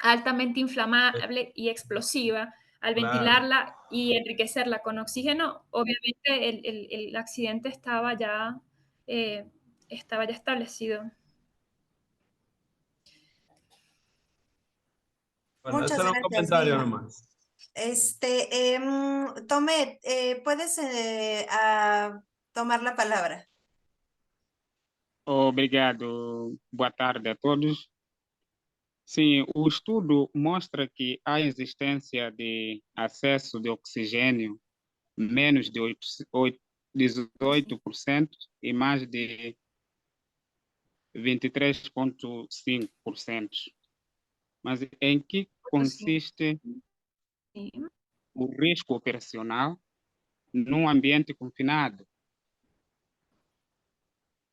altamente inflamable y explosiva. Al Claro. ventilarla y enriquecerla con oxígeno, obviamente el accidente eh, estaba ya establecido. Bueno, ese Muchas era un gracias, comentario Vilma. nomás. Tome, puedes tomar la palabra. Obrigado. Boa tarde a todos. Sim, o estudo mostra que a existência de acesso de oxigênio menos de 18% e mais de 23,5%. Mas em que Sí, consiste sí. o risco operacional num ambiente confinado?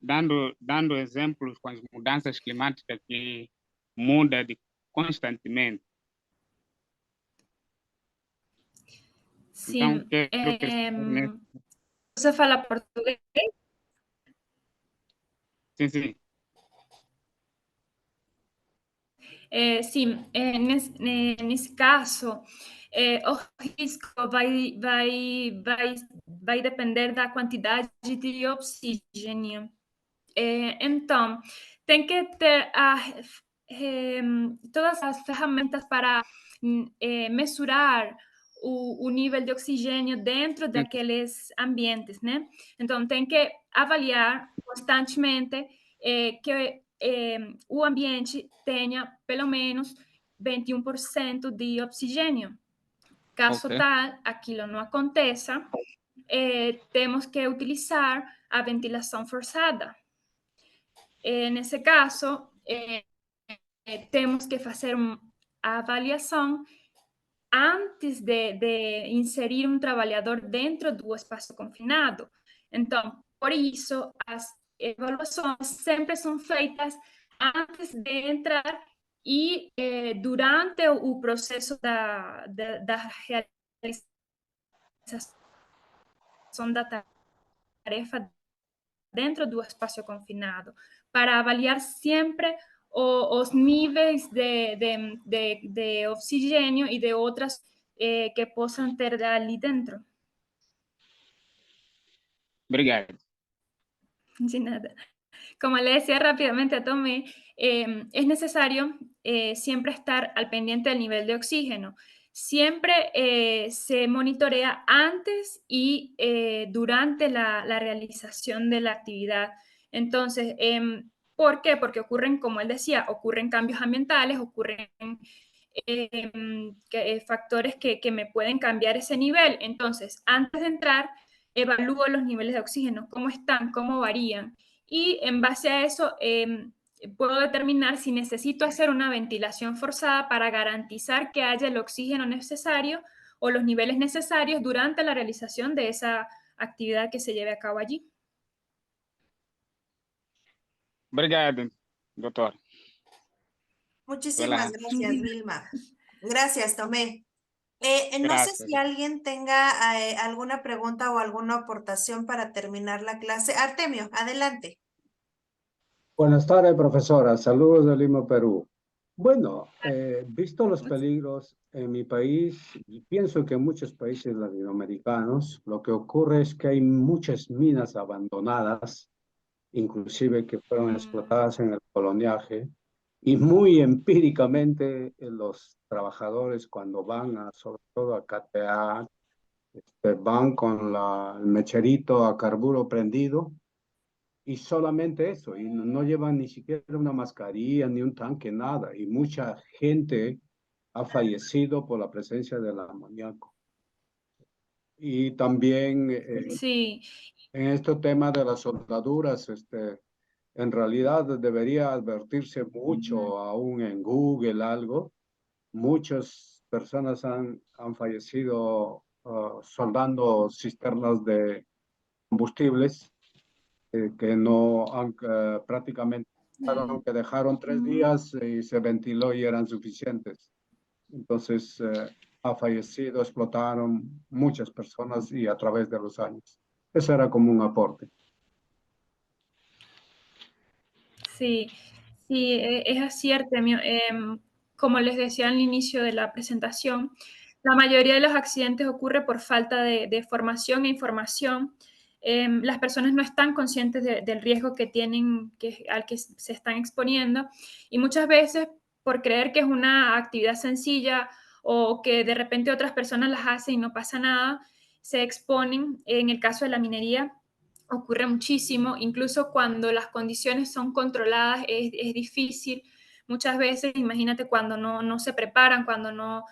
Dando exemplos com as mudanças climáticas que mudam constantemente. Então, Sí. quero perceber nesse... ¿Você fala portugués? Sim, sim. Sim, nesse caso, o risco vai depender da quantidade de oxigênio. Então, tem que ter todas as ferramentas para mensurar o nível de oxigênio dentro daqueles ambientes, né? Então, tem que avaliar constantemente que o ambiente tenha pelo menos 21% de oxigênio. Caso Ok, tal, aquilo não aconteça, temos que utilizar a ventilação forçada. Nesse caso, temos que fazer a avaliação antes de inserir um trabalhador dentro do espaço confinado. Então, por isso, as evaluações sempre são feitas antes de entrar e durante o processo da realização da tarefa dentro do espaço confinado, para avaliar sempre os níveis de oxigênio e de outras que possam ter ali dentro. Obrigado. De nada. Como le decía rápidamente a Tomé, es necesario siempre estar al pendiente del nivel de oxígeno. Siempre se monitorea antes y durante la realización de la actividad. Entonces, ¿por qué? Porque ocurren, como él decía, ocurren cambios ambientales, ocurren factores que me pueden cambiar ese nivel. Entonces, antes de entrar, evalúo los niveles de oxígeno, cómo están, cómo varían. Y en base a eso, puedo determinar si necesito hacer una ventilación forzada para garantizar que haya el oxígeno necesario o los niveles necesarios durante la realización de esa actividad que se lleve a cabo allí. Obrigado, doutor. Muchísimas Hola. gracias, Vilma. Gracias, Tomé. No sé Gracias. si alguien tenga alguna pregunta o alguna aportación para terminar la clase. Artemio, adelante. Buenas tardes, profesora. Saludos de Lima, Perú. Bueno, visto los peligros en mi país, y pienso que en muchos países latinoamericanos, lo que ocurre es que hay muchas minas abandonadas, inclusive que fueron explotadas en el coloniaje, y muy empíricamente los trabajadores cuando van sobre todo a catear, van con el mecherito a carburo prendido, y solamente eso, y no llevan ni siquiera una mascarilla, ni un tanque, nada. Y mucha gente ha fallecido por la presencia del amoníaco. Y también Sí. en este tema de las soldaduras, en realidad debería advertirse mucho, aún en Google algo. Muchas personas han fallecido soldando cisternas de combustibles que no han prácticamente que dejaron 3 días y se ventiló y eran suficientes. Entonces ha fallecido, explotaron muchas personas y a través de los años. Eso era como un aporte. Sí, sí, es cierto. Como les decía al inicio de la presentación, la mayoría de los accidentes ocurre por falta de formación e información. Las personas no están conscientes del riesgo que tienen, al que se están exponiendo, y muchas veces por creer que es una actividad sencilla o que de repente otras personas las hacen y no pasa nada, se exponen. En el caso de la minería, ocurre muchísimo, incluso cuando las condiciones son controladas es difícil. Muchas veces, imagínate cuando no se preparan, cuando no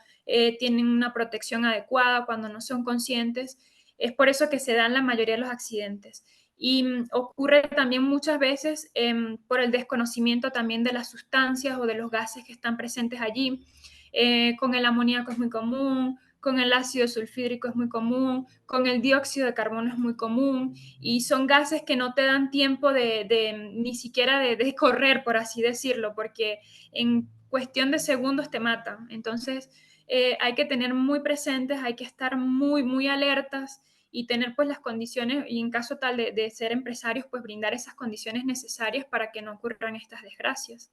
tienen una protección adecuada, cuando no son conscientes. Es por eso que se dan la mayoría de los accidentes. Y ocurre también muchas veces por el desconocimiento también de las sustancias o de los gases que están presentes allí. Con el amoníaco es muy común, con el ácido sulfídrico es muy común, con el dióxido de carbono es muy común, y son gases que no te dan tiempo ni siquiera de correr, por así decirlo, porque en cuestión de segundos te matan. Entonces, hay que tener muy presentes, hay que estar muy, muy alertas y tener pues las condiciones, y en caso tal de ser empresarios, pues brindar esas condiciones necesarias para que no ocurran estas desgracias.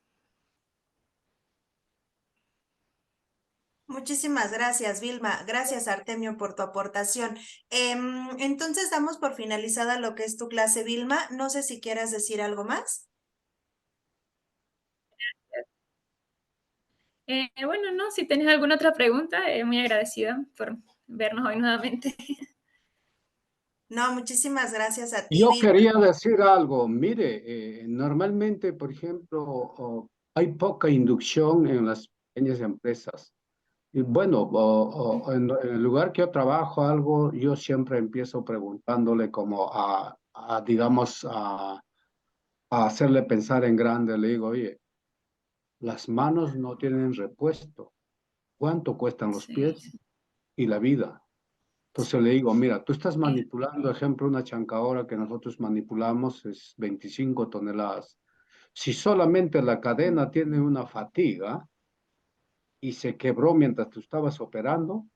Muchísimas gracias, Vilma. Gracias, Artemio, por tu aportación. Entonces damos por finalizada lo que es tu clase, Vilma. No sé si quieras decir algo más. Bueno, no, si tienes alguna otra pregunta, muy agradecida por vernos hoy nuevamente. No, muchísimas gracias a ti, Yo Vilma. quería decir algo. Mire, normalmente, por ejemplo, hay poca inducción en las pequeñas empresas. Y bueno, en el lugar que yo trabajo algo, yo siempre empiezo preguntándole como digamos, a hacerle pensar en grande. Le digo, oye, las manos no tienen repuesto. ¿Cuánto cuestan los Sí, pies y la vida? Entonces le digo, mira, tú estás sí, manipulando, ejemplo, una chancadora que nosotros manipulamos es 25 toneladas. Si solamente la cadena tiene una fatiga, y se quebró mientras tú estabas operando,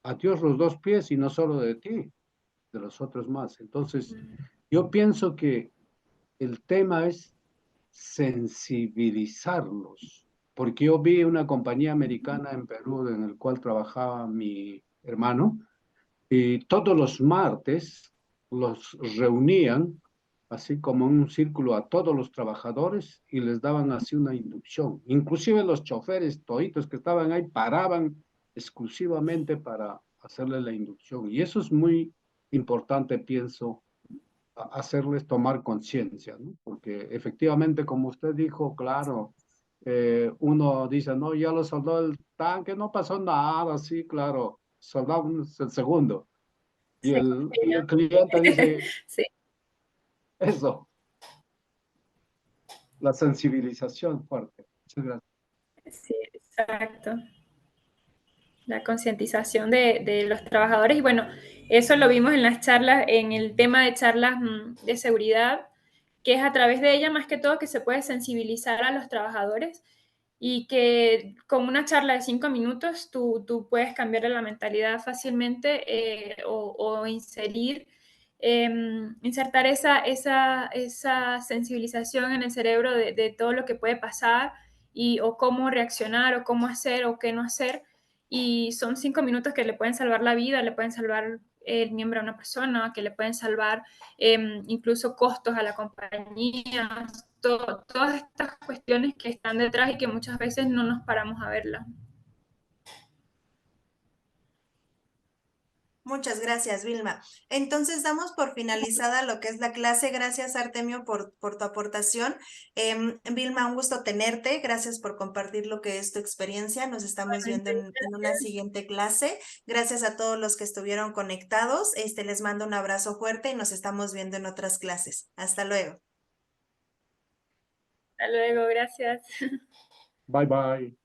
adiós los dos pies y no solo de ti, de los otros más. Entonces, yo pienso que el tema es sensibilizarlos, porque yo vi una compañía americana en Perú en el cual trabajaba mi hermano, y todos los martes los reunían así como en un círculo a todos los trabajadores y les daban así una inducción. Inclusive los choferes toditos que estaban ahí paraban exclusivamente para hacerle la inducción. Y eso es muy importante, pienso, hacerles tomar conciencia, ¿no? Porque efectivamente, como usted dijo, claro, uno dice, no, ya lo soldó el tanque, no pasó nada, sí, claro, soldamos el segundo. Y Se el cliente dice, Sí, eso, la sensibilización fuerte. Muchas gracias. sí, exacto. La concientización de los trabajadores. Y bueno, eso lo vimos en las charlas, en el tema de charlas de seguridad, que es a través de ella más que todo que se puede sensibilizar a los trabajadores y que con una charla de 5 minutos tú puedes cambiar la mentalidad fácilmente o insertar esa sensibilización en el cerebro de todo lo que puede pasar o cómo reaccionar o cómo hacer o qué no hacer. Y son 5 minutos que le pueden salvar la vida, le pueden salvar el miembro a una persona, que le pueden salvar incluso costos a la compañía, todas estas cuestiones que están detrás y que muchas veces no nos paramos a verlas. Muchas gracias, Vilma. Entonces damos por finalizada lo que es la clase. Gracias, Artemio, por tu aportación. Vilma, un gusto tenerte. Gracias por compartir lo que es tu experiencia. Nos estamos viendo en una siguiente clase. Gracias a todos los que estuvieron conectados. Les mando un abrazo fuerte y nos estamos viendo en otras clases. Hasta luego. Hasta luego, gracias. Bye, bye.